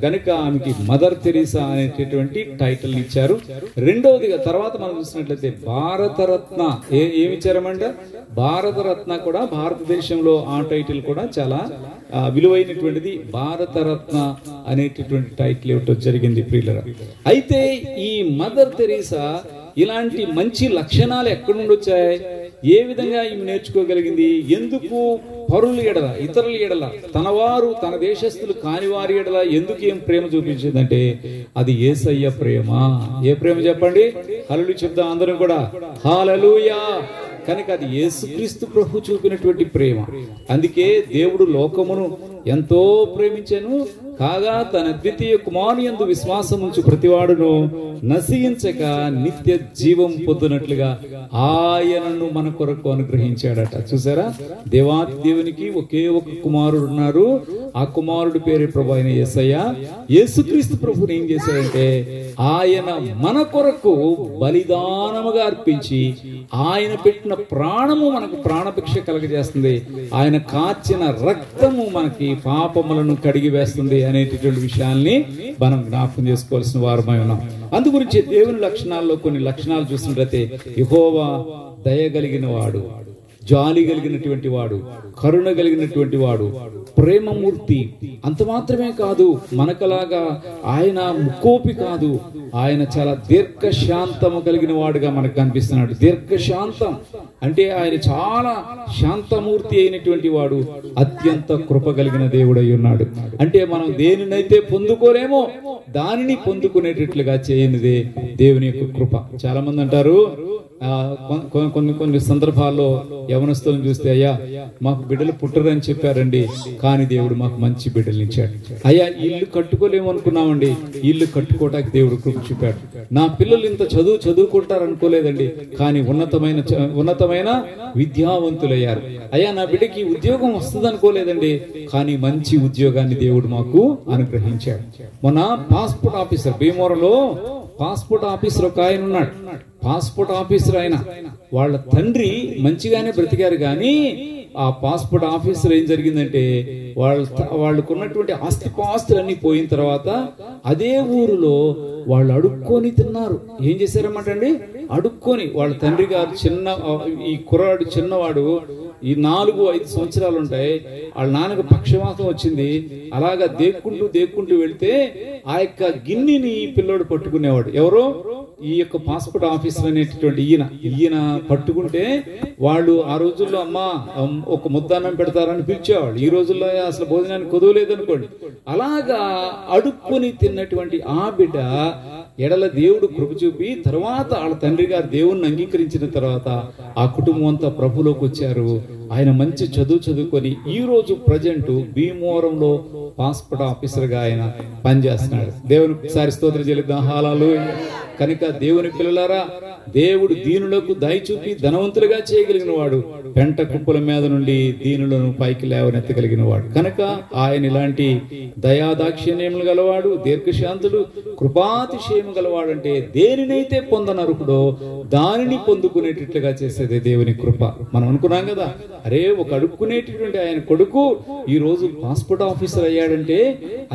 కనుక ఆమెకి మదర్ తెరీసా అనేటటువంటి టైటిల్ ఇచ్చారు. రెండవదిగా తర్వాత మనం చూసినట్లయితే భారతరత్న ఏమి ఇచ్చారమంట, భారతరత్న కూడా భారతదేశంలో ఆ టైటిల్ కూడా చాలా విలువైనటువంటిది. భారతరత్న అనేటటువంటి టైటిల్ ఇవ్వటం జరిగింది ప్రియులరా. అయితే ఈ మదర్ తెరీసా ఇలాంటి మంచి లక్షణాలు ఎక్కడి నుండి వచ్చాయి, ఏ విధంగా ఈమె నేర్చుకోగలిగింది, ఎందుకు పరుల ఎడల, ఇతరుల ఎడల, తన వారు తన దేశస్తులు కాని వారి ఎడల ఎందుకు ఏం ప్రేమ చూపించిందంటే అది యేసయ్య ప్రేమ. ఏ ప్రేమ చెప్పండి? హల్లెలూయా చెప్దాం అందరం కూడా, హల్లెలూయా. కనుక అది యేసుక్రీస్తు ప్రభు చూపినటువంటి ప్రేమ. అందుకే దేవుడు లోకమును ఎంతో ప్రేమించెను, కాగా తన ద్వితీయ కుమారుని యందు విశ్వాసం ఉంచు ప్రతివాడును నశించక నిత్య జీవం పొందునట్లుగా ఆయనను మన కొరకు అనుగ్రహించాడట. చూసారా, దేవాతి దేవునికి ఒకే ఒక కుమారుడు ఉన్నారు, ఆ కుమారుడు పేరు ప్రభు అయిన యేసయ్య. యేసుక్రీస్తు ప్రభుని ఏం చేశాడంటే ఆయన మన కొరకు బలిదానముగా అర్పించి ఆయన పెట్టిన ప్రాణము మనకు ప్రాణభిక్ష కలగజేస్తుంది, ఆయన కాచిన రక్తము మనకి పాపములను కడిగి వేస్తుంది అనేటటువంటి విషయాల్ని మనం జ్ఞాపకం చేసుకోవాల్సిన వారమై ఉన్నాం. అందు గురించి దేవుని లక్షణాల్లో కొన్ని లక్షణాలు చూసినట్లయితే యెహోవా దయగలిగిన వాడు, జాలి కలిగినటువంటి వాడు, కరుణ కలిగినటువంటి వాడు, ప్రేమమూర్తి. అంత మాత్రమే కాదు, మనకలాగా ఆయన ముక్కోపి కాదు, ఆయన చాలా దీర్ఘశాంతము కలిగిన వాడుగా మనకు కనిపిస్తున్నాడు. దీర్ఘశాంతం అంటే ఆయన చాలా శాంతమూర్తి అయినటువంటి వాడు, అత్యంత కృప కలిగిన దేవుడై ఉన్నాడు. అంటే మనం దేనినైతే పొందుకోలేమో దానిని పొందుకునేటట్లుగా చేయనిదే దేవుని యొక్క కృప. చాలా మంది అంటారు, కొన్ని సందర్భాల్లో యవనస్తులను చూస్తే, అయ్యా మాకు బిడ్డలు పుట్టరని చెప్పారండి, కానీ దేవుడు మాకు మంచి బిడ్డలు ఇచ్చాడు. అయ్యా ఇల్లు కట్టుకోలేము అనుకున్నామండి, ఇల్లు కట్టుకోవటానికి దేవుడు కృప చూపాడు. నా పిల్లలు ఇంత చదువుకుంటారు అనుకోలేదండి, కానీ ఉన్నతమైన విద్యావంతులయ్యారు. అయ్యా నా బిడ్డకి ఉద్యోగం వస్తుంది అనుకోలేదండి, కానీ మంచి ఉద్యోగాన్ని దేవుడు మాకు అనుగ్రహించాడు. మొన్న పాస్పోర్ట్ ఆఫీసర్, భీమవరంలో పాస్పోర్ట్ ఆఫీసర్ ఒక ఆయన ఉన్నాడు. పాస్పోర్ట్ ఆఫీసర్ ఆయన వాళ్ళ తండ్రి మంచిగానే బ్రతికారు, కానీ ఆ పాస్పోర్ట్ ఆఫీసర్ ఏం జరిగిందంటే వాళ్ళకున్నటువంటి ఆస్తిపాస్తులన్నీ పోయిన తర్వాత అదే ఊరిలో వాళ్ళు అడుక్కొని తిన్నారు. ఏం చేశారన్నమాట అండి, అడుక్కొని. వాళ్ళ తండ్రి గారు ఈ కుర్రాడు చిన్నవాడు, ఈ 4-5 సంవత్సరాలు ఉంటాయి, వాళ్ళ నాన్నకు పక్షవాతం వచ్చింది. అలాగా దేక్కుంటూ వెళ్తే ఆ యొక్క గిన్నెని పిల్లోడు పట్టుకునేవాడు. ఎవరో ఈ యొక్క పాస్పోర్ట్ ఆఫీసర్ అనేటటువంటి ఈయన పట్టుకుంటే వాళ్ళు ఆ రోజుల్లో అమ్మా ఒక ముద్దాన్నం పెడతారని పిలిచేవాళ్ళు. ఈ రోజుల్లో అసలు భోజనానికి కుదవలేదనుకోండి. అలాగా అడుక్కుని తిన్నటువంటి ఆ బిడ్డ ఎడల దేవుడు కృప చూపి తర్వాత వాళ్ళ తండ్రి గారు దేవుణ్ణి అంగీకరించిన తర్వాత ఆ కుటుంబం అంతా ప్రభులోకి వచ్చారు. ఆయన మంచి చదువుకొని ఈ రోజు ప్రజెంట్ భీమవరంలో పాస్పోర్ట్ ఆఫీసర్ గా ఆయన పనిచేస్తున్నాడు. దేవునికి ఒకసారి స్తోత్రం చెల్లిద్దాం, హల్లెలూయా. కనుక దేవుని పిల్లలారా, దేవుడు దీనులకు దయ చూపి ధనవంతులుగా చేయగలిగిన వాడు, పెంట కుప్పల మీద నుండి దీనులను పైకి లేవనెత్తగలిగిన వాడు. కనుక ఆయన ఇలాంటి దయాదాక్షిణ్యములు గలవాడు, దీర్ఘశాంతుడు, కృపాతిశయము గలవాడు. అంటే దేనినైతే పొందనరుకుడో దానిని పొందుకునేటట్లుగా చేసేదే దేవుని కృప. మనం అనుకున్నాం కదా, అరే ఒక అడుక్కునేటటువంటి ఆయన కొడుకు ఈ రోజు పాస్పోర్ట్ ఆఫీసర్ అయ్యాడంటే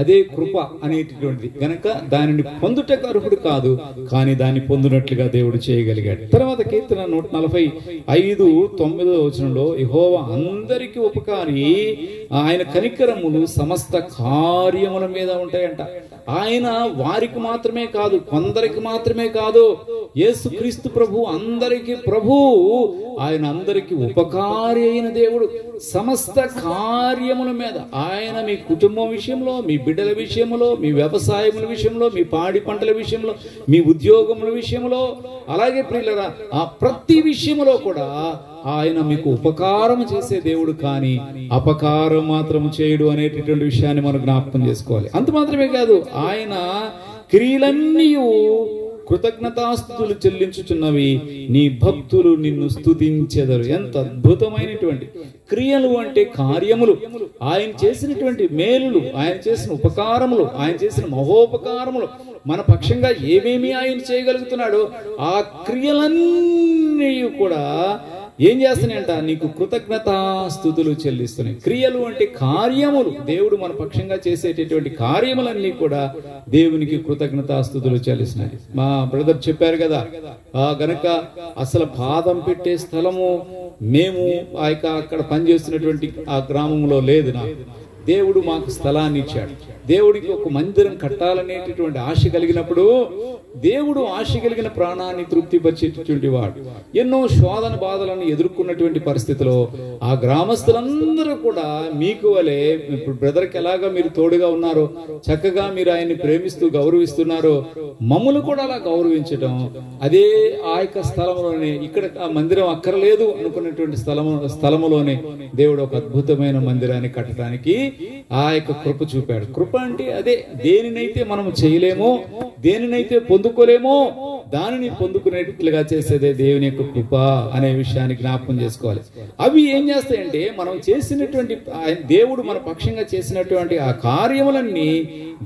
అదే కృప అనేటటువంటిది. గనక దానిని పొందుటకు అర్హుడు కాదు, కానీ దాన్ని పొందినట్లుగా దేవుడు చేయగలిగాడు. తర్వాత కీర్తన 145:9 యెహోవా అందరికి ఉపకారి, ఆయన కనికరములు సమస్త కార్యముల మీద ఉంటాయంట. ఆయన వారికి మాత్రమే కాదు, కొందరికి మాత్రమే కాదు. యేసుక్రీస్తు ప్రభు అందరికి ప్రభు, ఆయన అందరికి ఉపకారి అయిన దేవుడు. సమస్త కార్యముల మీద ఆయన మీ కుటుంబం విషయంలో, మీ బిడ్డల విషయంలో, మీ వ్యవసాయముల విషయంలో, మీ పాడి పంటల విషయంలో, మీ ఉద్యోగముల విషయంలో, అలాగే ప్రియులరా ఆ ప్రతి విషయంలో కూడా ఆయన మీకు ఉపకారం చేసే దేవుడు కానీ అపకారం మాత్రం చేయడు అనేటటువంటి విషయాన్ని మనం జ్ఞాపకం చేసుకోవాలి. అంత మాత్రమే కాదు, ఆయన క్రియలన్నీ కృతజ్ఞతాస్తుతులు చెల్లించుచున్నవి, నీ భక్తులు నిన్ను స్తుతించెదరు. ఎంత అద్భుతమైనటువంటి క్రియలు అంటే కార్యములు, ఆయన చేసినటువంటి మేలులు, ఆయన చేసిన ఉపకారములు, ఆయన చేసిన మహోపకారములు, మన పక్షంగా ఏమేమి ఆయన చేయగలుగుతున్నాడో ఆ క్రియలన్నీ కూడా ఏం చేస్తున్నాయంట, నీకు కృతజ్ఞతాస్తుతులు చెల్లిస్తున్నాయి. క్రియలు అంటే కార్యములు, దేవుడు మన పక్షంగా చేసేటటువంటి కార్యములన్నీ కూడా దేవునికి కృతజ్ఞతాస్తుతులు చెల్లిస్తున్నాయి. మా బ్రదర్ చెప్పారు కదా, గనక అసలు పాదం పెట్టే స్థలము మేము అక్కడ పనిచేస్తున్నటువంటి ఆ గ్రామంలో లేదు. నాకు దేవుడు మాకు స్థలాన్ని ఇచ్చాడు. దేవుడికి ఒక మందిరం కట్టాలనేటటువంటి ఆశ కలిగినప్పుడు దేవుడు ఆశ కలిగిన ప్రాణాన్ని తృప్తిపరిచేటటువంటి వాడు. ఎన్నో శోధన బాధలను ఎదుర్కొన్నటువంటి పరిస్థితిలో ఆ గ్రామస్తులందరూ కూడా మీకు వలె, ఇప్పుడు బ్రదర్కి ఎలాగా మీరు తోడుగా ఉన్నారో, చక్కగా మీరు ఆయన్ని ప్రేమిస్తూ గౌరవిస్తున్నారో, మమ్మల్ని కూడా అలా గౌరవించడం, అదే ఆ యొక్క స్థలంలోనే, ఇక్కడ ఆ మందిరం అక్కర్లేదు అనుకున్నటువంటి స్థలములోనే దేవుడు ఒక అద్భుతమైన మందిరాన్ని కట్టడానికి ఆ యొక్క కృప చూపాడు. కృప అంటే అదే, దేనినైతే మనం చేయలేమో, దేనినైతే పొందుకోలేమో దానిని పొందుకునేట్లుగా చేసేదే దేవుని యొక్క కృప అనే విషయాన్ని జ్ఞాపకం చేసుకోవాలి. అవి ఏం చేస్తాయంటే, మనం చేసినటువంటి దేవుడు మన పక్షంగా చేసినటువంటి ఆ కార్యములన్నీ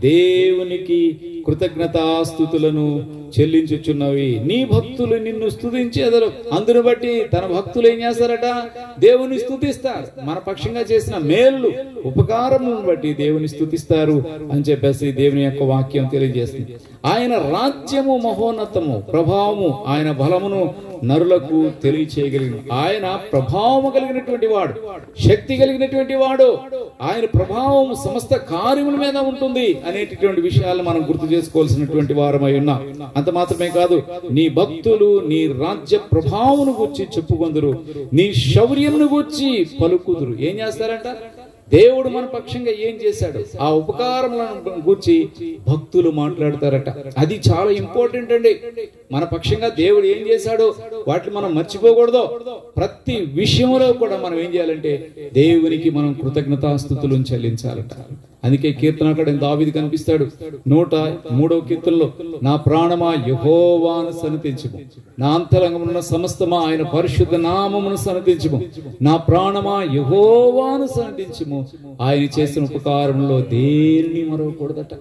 దేవునికి కృతజ్ఞతాస్తుతులను చెల్లించుచున్నవి. నీ భక్తులు నిన్ను స్తుతించెదరు. అందును బట్టి తన భక్తులు ఏం చేస్తారట, దేవుని స్తుతిస్తారు. మన పక్షంగా చేసిన మేలు ఉపకారములను బట్టి దేవుని స్తుతిస్తారు అని చెప్పేసి దేవుని యొక్క వాక్యం తెలియజేస్తుంది. ఆయన రాజ్యము మహోన్నతము, ప్రభావము, ఆయన బలమును నరులకు తెలియచేయగలిగిన, ఆయన ప్రభావము కలిగినటువంటి వాడు, శక్తి కలిగినటువంటి వాడు. ఆయన ప్రభావం సమస్త కార్యముల మీద ఉంటుంది అనేటటువంటి విషయాలు మనం గుర్తు చేసుకోవాల్సినటువంటి వారమై ఉన్నాం. అంత మాత్రమే కాదు, నీ భక్తులు నీ రాజ్య ప్రభావమును గూర్చి చెప్పుకొందురు, నీ శౌర్యమును గూర్చి పలుకుదురు. ఏం చేస్తారంట, దేవుడు మన పక్షంగా ఏం చేశాడు ఆ ఉపకారములను గూర్చి భక్తులు మాట్లాడతారట. అది చాలా ఇంపార్టెంట్ అండి. మన పక్షంగా దేవుడు ఏం చేశాడో వాటిని మనం మర్చిపోకూడదు. ప్రతి విషయంలో కూడా మనం ఏం చేయాలంటే దేవునికి మనం కృతజ్ఞతాస్తుతులను చెల్లించాలట. అందుకే కీర్తనకారుడైన దావీదు కనిపిస్తాడు 103వ కీర్తనలో, నా ప్రాణమా యెహోవాను సన్నతించుము, నా అంతరంగమున్న సమస్తమా ఆయన పరిశుద్ధ నామమును సన్నతించుము, నా ప్రాణమా యెహోవాను సన్నతించుము, ఆయన చేసిన ఉపకారంలో దేనిని మరవకూడదట.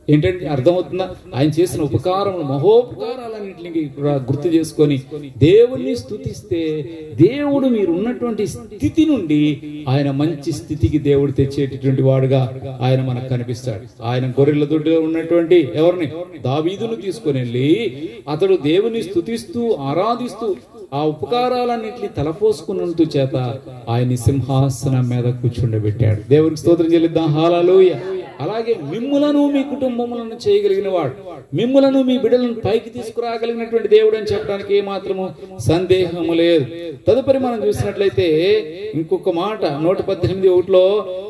ఏంటంటే అర్థమవుతుందా, ఆయన చేసిన ఉపకారములు మహోపకారాలన్నింటినీ గుర్తు చేసుకొని దేవుణ్ణి స్తుతిస్తే దేవుడు మీరు ఉన్నటువంటి స్థితి నుండి ఆయన మంచి స్థితికి దేవుడు తెచ్చేటటువంటి వాడుగా ఆయన మనకు కనిపిస్తాడు. ఆయన గొర్రెల దొడ్డిలో ఉన్నటువంటి ఎవరిని, దావీదును తీసుకొని వెళ్ళి అతడు దేవుని స్తుతిస్తూ ఆరాధిస్తూ ఆ ఉపకారాలన్నింటినీ తలపోసుకున్నంత చేత ఆయన్ని సింహాసనం మీద కూర్చుండబెట్టాడు. దేవునికి స్తోత్రం చెల్లిద్దాం. హల్లెలూయా. అలాగే మిమ్ములను మీ కుటుంబములను చేయగలిగిన వాడు, మిమ్ములను మీ బిడ్డలను పైకి తీసుకురాగలిగినటువంటి దేవుడు అని చెప్పడానికి ఏమాత్రము సందేహము లేదు. తదుపరి మనం చూసినట్లయితే ఇంకొక మాట 118:1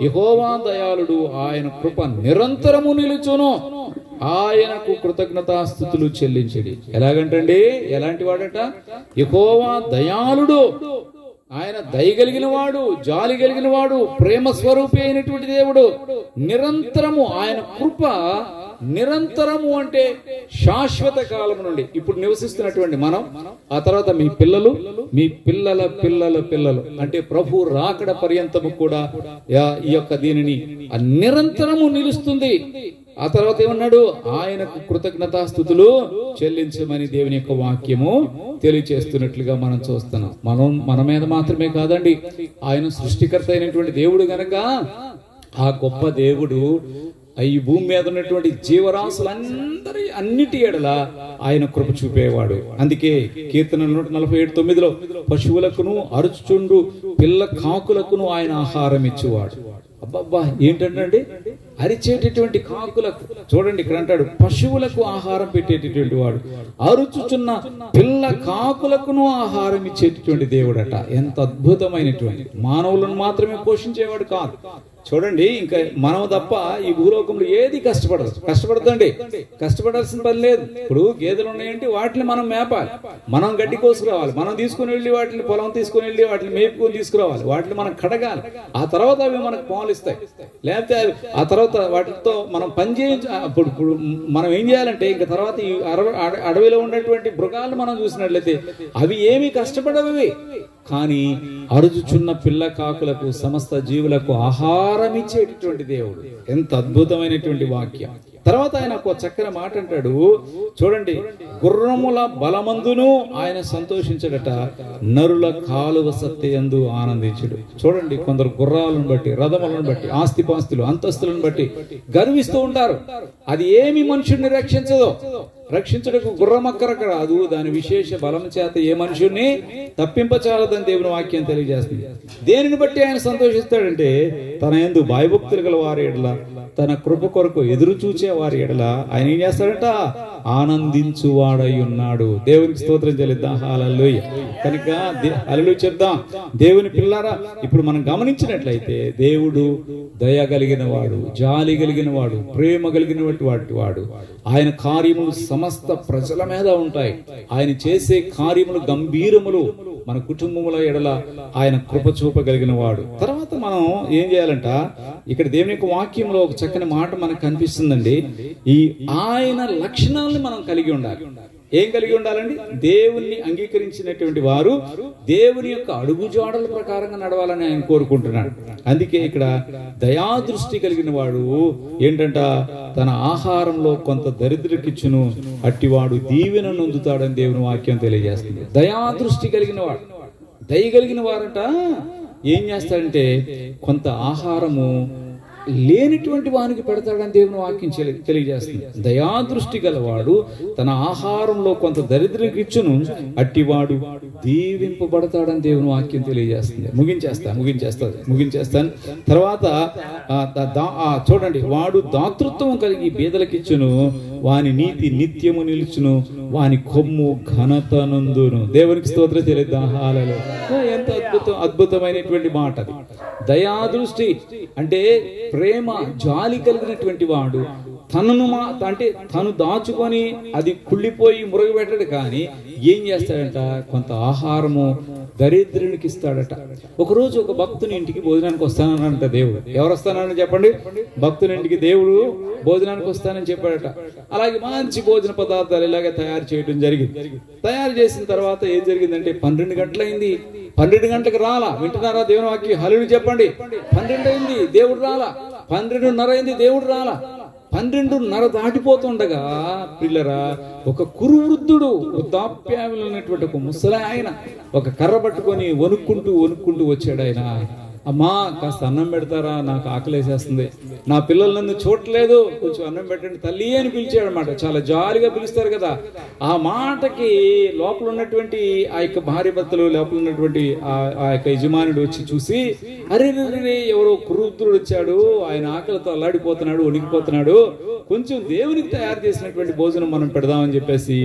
యెహోవా దయాళుడు, ఆయన కృప నిరంతరము నిలుచును, ఆయనకు కృతజ్ఞతాస్తుతులు చెల్లించడి. ఎలాగంటండి, ఎలాంటి వాడట, యెహోవా దయాళుడు, ఆయన దయగలిగిన వాడు, జాలి కలిగిన వాడు, ప్రేమ స్వరూపి అయినటువంటి దేవుడు. నిరంతరము ఆయన కృప, నిరంతరము అంటే శాశ్వత కాలం నుండి ఇప్పుడు నివసిస్తున్నటువంటి మనం, ఆ తర్వాత మీ పిల్లలు, మీ పిల్లల పిల్లల పిల్లలు, అంటే ప్రభు రాకడ పర్యంతము కూడా ఈ యొక్క దీనిని నిరంతరము నిలుస్తుంది. ఆ తర్వాత ఏమన్నాడు, ఆయనకు కృతజ్ఞతాస్తుతులు చెల్లించమని దేవుని యొక్క వాక్యము తెలియచేస్తున్నట్లుగా మనం చూస్తున్నాం. మన మీద మాత్రమే కాదండి, ఆయన సృష్టికర్త అయినటువంటి దేవుడు గనక ఆ గొప్ప దేవుడు ఈ భూమి మీద ఉన్నటువంటి జీవరాశులందరి అన్నిటి ఎడల ఆయన కృప చూపేవాడు. అందుకే కీర్తన 147:9 పశువులకును అరుచుచుండు పిల్ల కాకులకును ఆయన ఆహారం ఇచ్చేవాడు. అబ్బబ్బా, ఏంటంటే అరిచేటటువంటి కాకులకు, చూడండి ఇక్కడ అంటాడు పశువులకు ఆహారం పెట్టేటటువంటి వాడు, అరుచుచున్న పిల్ల కాకులకును ఆహారం ఇచ్చేటటువంటి దేవుడట. ఎంత అద్భుతమైనటువంటి, మానవులను మాత్రమే పోషించేవాడు కాదు. చూడండి, ఇంకా మనం తప్ప ఈ భూలోకంలో ఏది కష్టపడదండి, కష్టపడాల్సిన పని లేదు. ఇప్పుడు గేదెలు ఉన్నాయంటే వాటిని మనం మేపాలి, మనం గడ్డి కోసుకురావాలి, మనం తీసుకుని వెళ్ళి వాటిని పొలం తీసుకుని వెళ్ళి వాటిని మేపుకొని తీసుకురావాలి, వాటిని మనం కడగాలి, ఆ తర్వాత అవి మనకు పాలు ఇస్తాయి. లేకపోతే ఆ తర్వాత వాటితో మనం పని చేయించ, ఇప్పుడు మనం ఏం చేయాలంటే ఇంకా తర్వాత ఈ అడవిలో ఉన్నటువంటి మృగాలను మనం చూసినట్లయితే అవి ఏమీ కష్టపడవి, కానీ అరుచుచున్న పిల్ల కాకులకు సమస్త జీవులకు ఆహారం ఇచ్చేటటువంటి దేవుడు. ఎంత అద్భుతమైనటువంటి వాక్యం. తర్వాత ఆయన ఒక చక్కని మాట అంటాడు, చూడండి, గుర్రముల బలమందును ఆయన సంతోషించడట, నరుల కాలువ సత్యందు ఆనందించడు. చూడండి, కొందరు గుర్రాలను బట్టి, రథములను బట్టి, ఆస్తిపాస్తులు, అంతస్తులను బట్టి గర్విస్తూ ఉంటారు. అది ఏమి మనుషుడిని రక్షించడకు గుర్రమక్కర కాదు, దాని విశేష బలం చేత ఏ మనుషుడిని తప్పింపచాలదని దేవుని వాక్యం తెలియజేస్తుంది. దేనిని బట్టి ఆయన సంతోషిస్తాడంటే, తన యందు భయభక్తులు గల వారి ఎడల, తన కృప కొరకు ఎదురు చూచే వారి ఎడల ఆయన ఏం చేస్తాడంట, ఆనందించువాడై ఉన్నాడు. దేవునికి స్తోత్రం చెల్లిద్దాం. హల్లెలూయా. కనుక హల్లెలూయా చెప్దాం. దేవుని పిల్లారా, ఇప్పుడు మనం గమనించినట్లయితే దేవుడు దయ కలిగిన వాడు, జాలి కలిగిన వాడు, ప్రేమ కలిగినటువంటి వాడు. ఆయన కార్యములు సమస్త ప్రజల మీద ఉంటాయి. ఆయన చేసే కార్యములు గంభీరములు. మన కుటుంబముల ఎడల ఆయన కృప చూపగలిగిన వాడు. తర్వాత మనం ఏం చేయాలంట, ఇక్కడ దేవుని యొక్క వాక్యంలో ఒక చక్కని మాట మనకు కనిపిస్తుందండి. ఈ ఆయన లక్షణాలను మనం కలిగి ఉండాలి. ఏం కలిగి ఉండాలండి? దేవుణ్ణి అంగీకరించినటువంటి వారు దేవుని యొక్క అడుగుజాడల ప్రకారంగా నడవాలని ఆయన కోరుకుంటున్నాడు. అందుకే ఇక్కడ దయాదృష్టి కలిగిన వాడు ఏంటంట, తన ఆహారంలో కొంత దరిద్రకిచ్చును, అట్టివాడు దీవెన నొందుతాడని దేవుని వాక్యం తెలియజేస్తుంది. దయాదృష్టి కలిగిన వాడు, దయ కలిగిన వారంట ఏం చేస్తాడంటే కొంత ఆహారము లేనిటువంటి వానికి పెడతాడని దేవుని వాక్యం తెలియజేస్తుంది. దయాదృష్టి గలవాడు తన ఆహారంలో కొంత దరిద్రకిచ్చును, అట్టివాడు దీవింపబడతాడని దేవుని వాక్యం తెలియజేస్తుంది. ముగించేస్తాను. తర్వాత చూడండి, వాడు దాతృత్వం కలిగి బీదలకిచ్చును, వాని నీతి నిత్యము నిలుచును, వాని కొమ్ము ఘనత నందును. దేవునికి స్తోత్రం చెల్లిద్దాం. హల్లెలూయా. ఎంత అద్భుతమైనటువంటి మాట అది. దయాదృష్టి అంటే ప్రేమ, జాలి కలిగినటువంటి వాడు తను దాచుకొని అది కుళ్ళిపోయి మురగబెట్టడు, కానీ ఏం చేస్తాడంట, కొంత ఆహారము దరిద్రునికి ఇస్తాడట. ఒకరోజు ఒక భక్తుని ఇంటికి భోజనానికి వస్తానంట దేవుడు. ఎవరు వస్తానని చెప్పండి? భక్తుని ఇంటికి దేవుడు భోజనానికి వస్తానని చెప్పాడట. అలాగే మంచి భోజన పదార్థాలు ఇలాగే తయారు చేయడం జరిగింది. తయారు చేసిన తర్వాత ఏం జరిగిందంటే 12 గంటలైంది. 12 గంటలకు రాలా. వింటున్నారా దేవుని వాక్యం? హల్లెలూయా చెప్పండి. 12 అయింది, దేవుడు రాలా. 12:30 అయింది, దేవుడు రాలా. 12:30 దాటిపోతుండగా పిల్లరా, ఒక కురు వృద్ధుడు, వృద్ధాప్యాలు ఉన్నటువంటి ఒక ముసలి ఆయన ఒక కర్ర పట్టుకొని వణుక్కుంటూ వచ్చాడు. ఆయన, అమ్మా కాస్త అన్నం పెడతారా, నాకు ఆకలేసేస్తుంది, నా పిల్లలు నన్ను చూడలేదు, కొంచెం అన్నం పెట్టండి తల్లి అని పిలిచాడు అనమాట. చాలా జాలిగా పిలుస్తారు కదా. ఆ మాటకి లోపల ఉన్నటువంటి ఆ యొక్క భార్య భర్తలు, లోపల ఉన్నటువంటి ఆ యొక్క యజమానుడు వచ్చి చూసి, అరే ఎవరో కురుద్రుడు వచ్చాడు, ఆయన ఆకలితో అల్లాడిపోతున్నాడు, వణికిపోతున్నాడు, కొంచెం దేవునికి తయారు చేసినటువంటి భోజనం మనం పెడదామని చెప్పేసి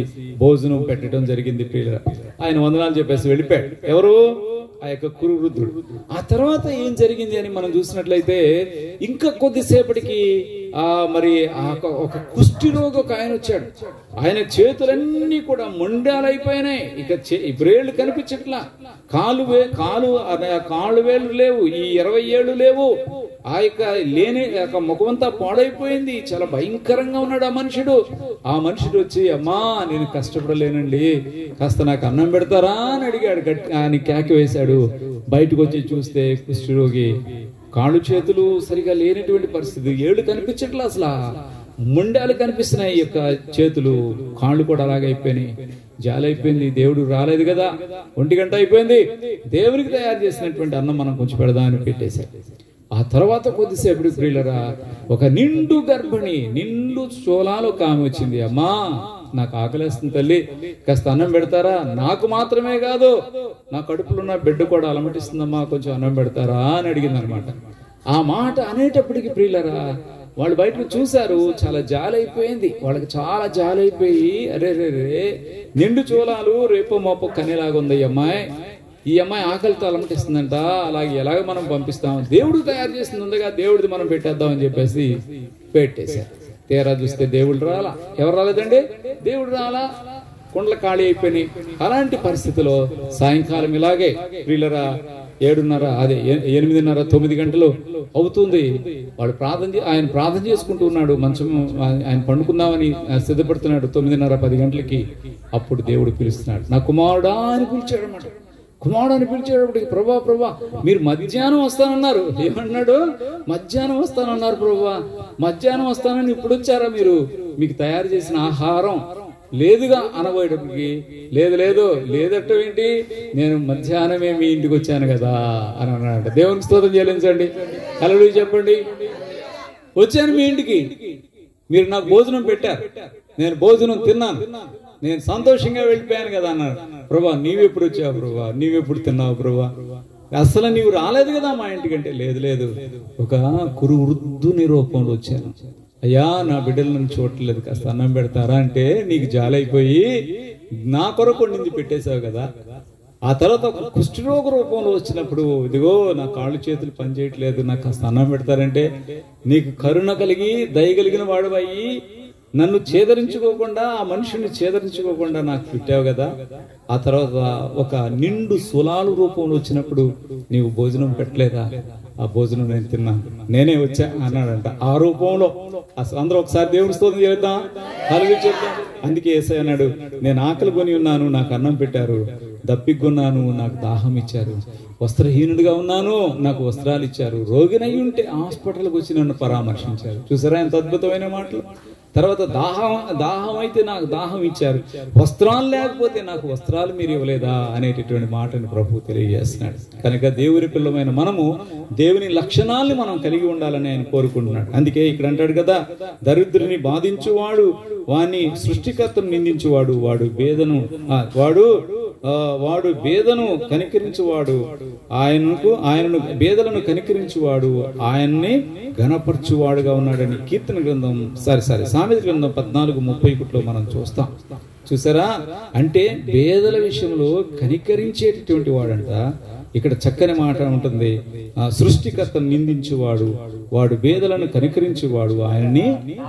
భోజనం పెట్టడం జరిగింది. ఆయన వందనాలు చెప్పేసి వెళ్ళిపోయాడు. ఎవరు? ఆ యొక్క కురు వృద్ధుడు. ఆ తర్వాత ఏం జరిగింది అని మనం చూసినట్లయితే, ఇంకా కొద్దిసేపటికి మరి ఒక కుష్టి రోగి ఒక ఆయన వచ్చాడు. ఆయన చేతులన్నీ కూడా మొండాలైపోయినాయి. ఇక బ్రేళ్లు కనిపించట్లా, కాళ్ళు వేళ్ళు లేవు, ఈ 20 ఏళ్ళు లేవు. ఆ యొక్క ముఖమంతా పాడైపోయింది. చాలా భయంకరంగా ఉన్నాడు ఆ మనుషుడు వచ్చి, అమ్మా నేను కష్టపడలేనండి, కాస్త నాకు అన్నం పెడతారా అని అడిగాడు. ఆయన కేక వేశాడు. బయటకు వచ్చి చూస్తే కుష్ఠరోగి కాళ్ళు చేతులు సరిగా లేనటువంటి పరిస్థితి, ఏళ్ళు కనిపించట్లా, అసలు ముండాలు కనిపిస్తున్నాయి. ఈ యొక్క చేతులు, కాళ్ళు కూడా అలాగైపోయినాయి. జాలైపోయింది. దేవుడు రాలేదు కదా, 1 గంట అయిపోయింది. దేవునికి తయారు చేసినటువంటి అన్నం మనం కొంచెం పెడదామని పెట్టేశాడు. ఆ తర్వాత కొద్దిసేపటి ప్రియులరా, ఒక నిండు గర్భిణి, నిండు చోళాలు ఒక ఆమె వచ్చింది. అమ్మా నాకు ఆకలేస్తుంది తల్లి, కాస్త అన్నం పెడతారా? నాకు మాత్రమే కాదు, నా కడుపులో ఉన్న బిడ్డ కూడా అలమటిస్తుందమ్మా, కొంచెం అన్నం పెడతారా అని అడిగింది అనమాట. ఆ మాట అనేటప్పటికి ప్రియులరా, వాళ్ళు బయటకు చూశారు, చాలా జాలి అయిపోయింది వాళ్ళకి, చాలా జాలి అయిపోయి అరే రే రే నిండు చూలాలు రేపో మాపో కనేలాగా ఉంది ఈ అమ్మాయి ఆకలితో అలమటిస్తుందంట, అలాగే ఎలాగ మనం పంపిస్తాం, దేవుడు తయారు చేసింది ఉందిగా, దేవుడిది మనం పెట్టేద్దాం అని చెప్పేసి పెట్టేశారు. తీరా చూస్తే దేవుడు రాలా. ఎవరు రాలేదండి? దేవుడు రాలా. కుండలు ఖాళీ అయిపోయినాయి. అలాంటి పరిస్థితిలో సాయంకాలం ఇలాగే వీళ్ళరా 7:30 అదే 8:30 9 గంటలు అవుతుంది. వాడు ఆయన ప్రార్థన చేసుకుంటూ ఉన్నాడు, మంచం ఆయన పండుకుందామని సిద్ధపడుతున్నాడు. 9:30 10 గంటలకి అప్పుడు దేవుడు పిలుస్తున్నాడు, నా కుమారుడా అని పిలిచాడు అన్నమాట. కుమారుడు అని పిలిచేటప్పటికి ప్రభా మీరు మధ్యాహ్నం వస్తానన్నారు. ఏమన్నాడు? మధ్యాహ్నం వస్తానన్నారు ప్రభా. మధ్యాహ్నం వస్తానని ఇప్పుడు వచ్చారా మీరు? మీకు తయారు చేసిన ఆహారం లేదుగా అనబోయేటప్పటికి లేదట్టం ఏంటి, నేను మధ్యాహ్నమే మీ ఇంటికి వచ్చాను కదా అని అన్నాడు. దేవునికి స్తోత్రం చెల్లించండి, హల్లెలూయా చెప్పండి. వచ్చాను మీ ఇంటికి, మీరు నాకు భోజనం పెట్టారు, నేను భోజనం తిన్నాను, నేను సంతోషంగా వెళ్ళిపోయాను కదా అన్నాడు. ప్రభా నీవెప్పుడు వచ్చావు ప్రభా, నీవెప్పుడు తిన్నావు ప్రభా, అసలు నీవు రాలేదు కదా మా ఇంటికంటే. లేదు ఒక కురు వృద్ధుని రూపంలో వచ్చాను. అయ్యా నా బిడ్డలు నన్ను చూడట్లేదు, కాస్త అన్నం పెడతారా అంటే నీకు జాలైపోయి నా కొరకు నింది పెట్టేశావు కదా. ఆ తర్వాత ఒక కుష్ఠరోగ రూపంలో వచ్చినప్పుడు ఇదిగో నా కాళ్ళు చేతులు పనిచేయట్లేదు, నాకు కాస్త అన్నం పెడతారంటే నీకు కరుణ కలిగి దయ కలిగిన వాడు అయ్యి నన్ను ఛేదరించుకోకుండా, ఆ మనుషుని ఛేదరించుకోకుండా నాకు పెట్టావు కదా. ఆ తర్వాత ఒక నిండు సులాలు రూపంలో వచ్చినప్పుడు నీవు భోజనం పెట్టలేదా? ఆ భోజనం నేను తిన్నాను, నేనే వచ్చా అన్నాడంట. ఆ రూపంలో అందరూ ఒకసారి దేవుని స్తోత్రం చేద్దాం, హల్లెలూయా చెప్దాం. అందుకే యేసయ్య అన్నాడు, నేను ఆకలి కొని ఉన్నాను, నాకు అన్నం పెట్టారు, దప్పికొన్నాను, నాకు దాహం ఇచ్చారు, వస్త్రహీనుడిగా ఉన్నాను, నాకు వస్త్రాలు ఇచ్చారు, రోగినై ఉంటే హాస్పిటల్కి వచ్చి నన్ను పరామర్శించారు. చూసారా ఎంత అద్భుతమైన మాటలు. తర్వాత దాహం అయితే నాకు దాహం ఇచ్చారు, వస్త్రాలు లేకపోతే నాకు వస్త్రాలు మీరు ఇవ్వలేదా అనేటటువంటి మాటని ప్రభు తెలియజేస్తున్నాడు. కనుక దేవుని పిల్లమైన మనము దేవుని లక్షణాలను మనం కలిగి ఉండాలని ఆయన కోరుకుంటున్నాడు. అందుకే ఇక్కడ అంటాడు కదా, దరిద్రుని బాధించువాడు వాని సృష్టికర్తను నిందించువాడు, వాడు బేదను కనికరించువాడు, ఆయనను బేదలను కనికరించువాడు ఆయన్ని ఘనపరచువాడుగా ఉన్నాడని కీర్తన గ్రంథం సామెత గ్రంథం 14:31 మనం చూసారా. అంటే బేదల విషయంలో కనికరించేటటువంటి వాడంట. ఇక్కడ చక్కని మాట ఉంటుంది, సృష్టికర్తను నిందించువాడు, వాడు బేదలను కనికరించువాడు, ఆయనని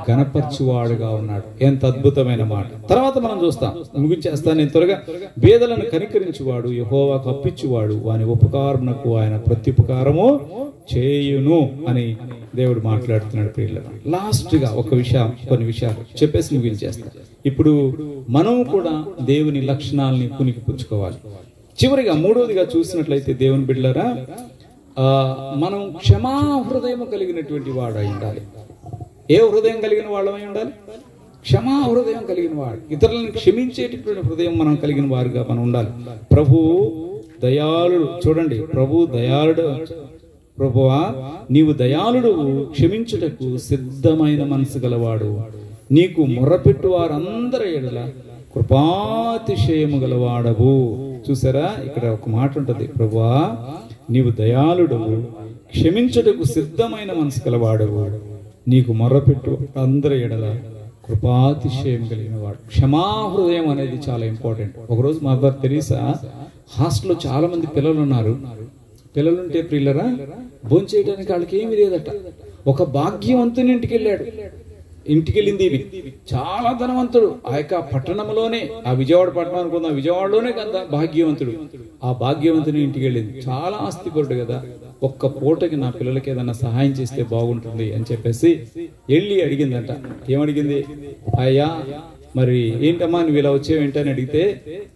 ఘనపరచువాడుగా ఉన్నాడు. ఎంత అద్భుతమైన మాట. తర్వాత మనం చూస్తాం, ముగించేస్తాను నేను త్వరగా. బేదలను కనికరించువాడు, యెహోవాకు అప్పించువాడు, వాని ఉపకారమునకు ఆయన ప్రత్యుపకారము చేయును అని దేవుడు మాట్లాడుతున్నాడు. ప్రియులారా, లాస్ట్ గా కొన్ని విషయాలు చెప్పేసి ముగించేస్తాం. ఇప్పుడు మనం కూడా దేవుని లక్షణాలని పుణికిపుచ్చుకోవాలి. చివరిగా మూడవదిగా చూసినట్లయితే దేవుని బిడ్డలారా, మనం క్షమా హృదయం కలిగినటువంటి వాడు అయి ఉండాలి. ఏ హృదయం కలిగిన వాళ్ళమై ఉండాలి? క్షమా హృదయం కలిగిన వాడు, ఇతరులను క్షమించేటటువంటి హృదయం మనం కలిగిన వారుగా మనం ఉండాలి. ప్రభు దయాళుడు, చూడండి, ప్రభు దయాళుడు. ప్రభువా నీవు దయాళుడు, క్షమించుటకు సిద్ధమైన మనసు గలవాడు, నీకు మొర్రపెట్టు వారందరి ఎడల కృపాతిశయము గలవాడవు. చూసారా, ఇక్కడ ఒక మాట ఉంటది, ప్రభువా నీవు దయాళుడవు, క్షమించుటకు సిద్ధమైన మనసు గలవాడవు, నీకు మొర్రపెట్టు అందరి ఎడల కృపాతిశయం కలిగిన వాడు. క్షమాహృదయం అనేది చాలా ఇంపార్టెంట్. ఒకరోజు మదర్ తెరీసా హాస్టల్లో చాలా మంది పిల్లలు ఉన్నారు. పిల్లలుంటే ప్రియులరా, భోంచేయడానికి వాళ్ళకి ఏమీ లేదట. ఒక భాగ్యవంతుని ఇంటికెళ్ళింది చాలా ధనవంతుడు. ఆ యొక్క పట్టణంలోనే, ఆ విజయవాడ పట్టణం అనుకుందాం, విజయవాడలోనే కదా భాగ్యవంతుడు. ఆ భాగ్యవంతుని ఇంటికి వెళ్ళింది. చాలా ఆస్తిపరుడు కదా. ఒక్క పూటకి నా పిల్లలకి ఏదన్నా సహాయం చేస్తే బాగుంటుంది అని చెప్పేసి వెళ్ళి అడిగిందంట. ఏమడిగింది? అయ్యా మరి ఏంటమ్మా నువ్వు ఇలా వచ్చేవేంటని అడిగితే,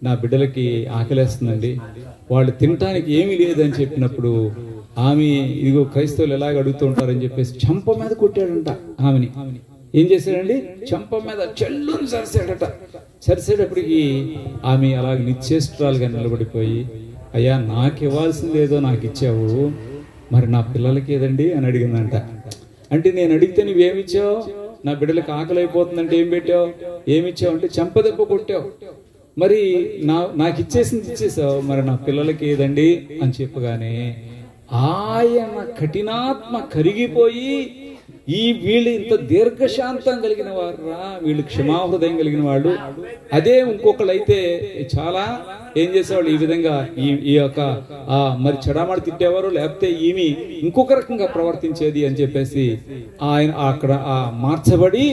నా బిడ్డలకి ఆకలేస్తుందండి, వాళ్ళు తినటానికి ఏమీ లేదని చెప్పినప్పుడు ఆమె, ఇదిగో క్రైస్తవులు ఎలాగ అడుగుతూ ఉంటారని చెప్పేసి చెంప మీద కొట్టాడంట ఆమెని. ఏం చేశాడండి? చెంప మీద చెల్లుని సరిసేటప్పటికి ఆమె అలాగ నిశ్చేష్టురాలుగా నిలబడిపోయి, అయ్యా నాకు ఇవ్వాల్సిందేదో నాకు ఇచ్చావు, మరి నా పిల్లలకి ఏదండి అని అడిగిందంట. అంటే నేను అడిగితే నువ్వేమిచ్చావు? నా బిడ్డలకు ఆకలి అయిపోతుందంటే ఏం పెట్టావు? ఏమిచ్చావు అంటే చెంప దెబ్బ కొట్టావు. మరి నాకు ఇచ్చేసావు, మరి నా పిల్లలకి ఏదండి అని చెప్పగానే ఆయన కఠినాత్మ కరిగిపోయి వీళ్ళు ఇంత దీర్ఘశాంతం కలిగిన వారురా, వీళ్ళు క్షమాహృదయం కలిగిన వాళ్ళు. అదే ఇంకొకళ్ళు అయితే చాలా ఏం చేసేవాళ్ళు, ఈ విధంగా ఈ యొక్క మరి చెడామడి తిట్టేవారు, లేకపోతే ఈమె ఇంకొక రకంగా ప్రవర్తించేది అని చెప్పేసి ఆయన అక్కడ మార్చబడి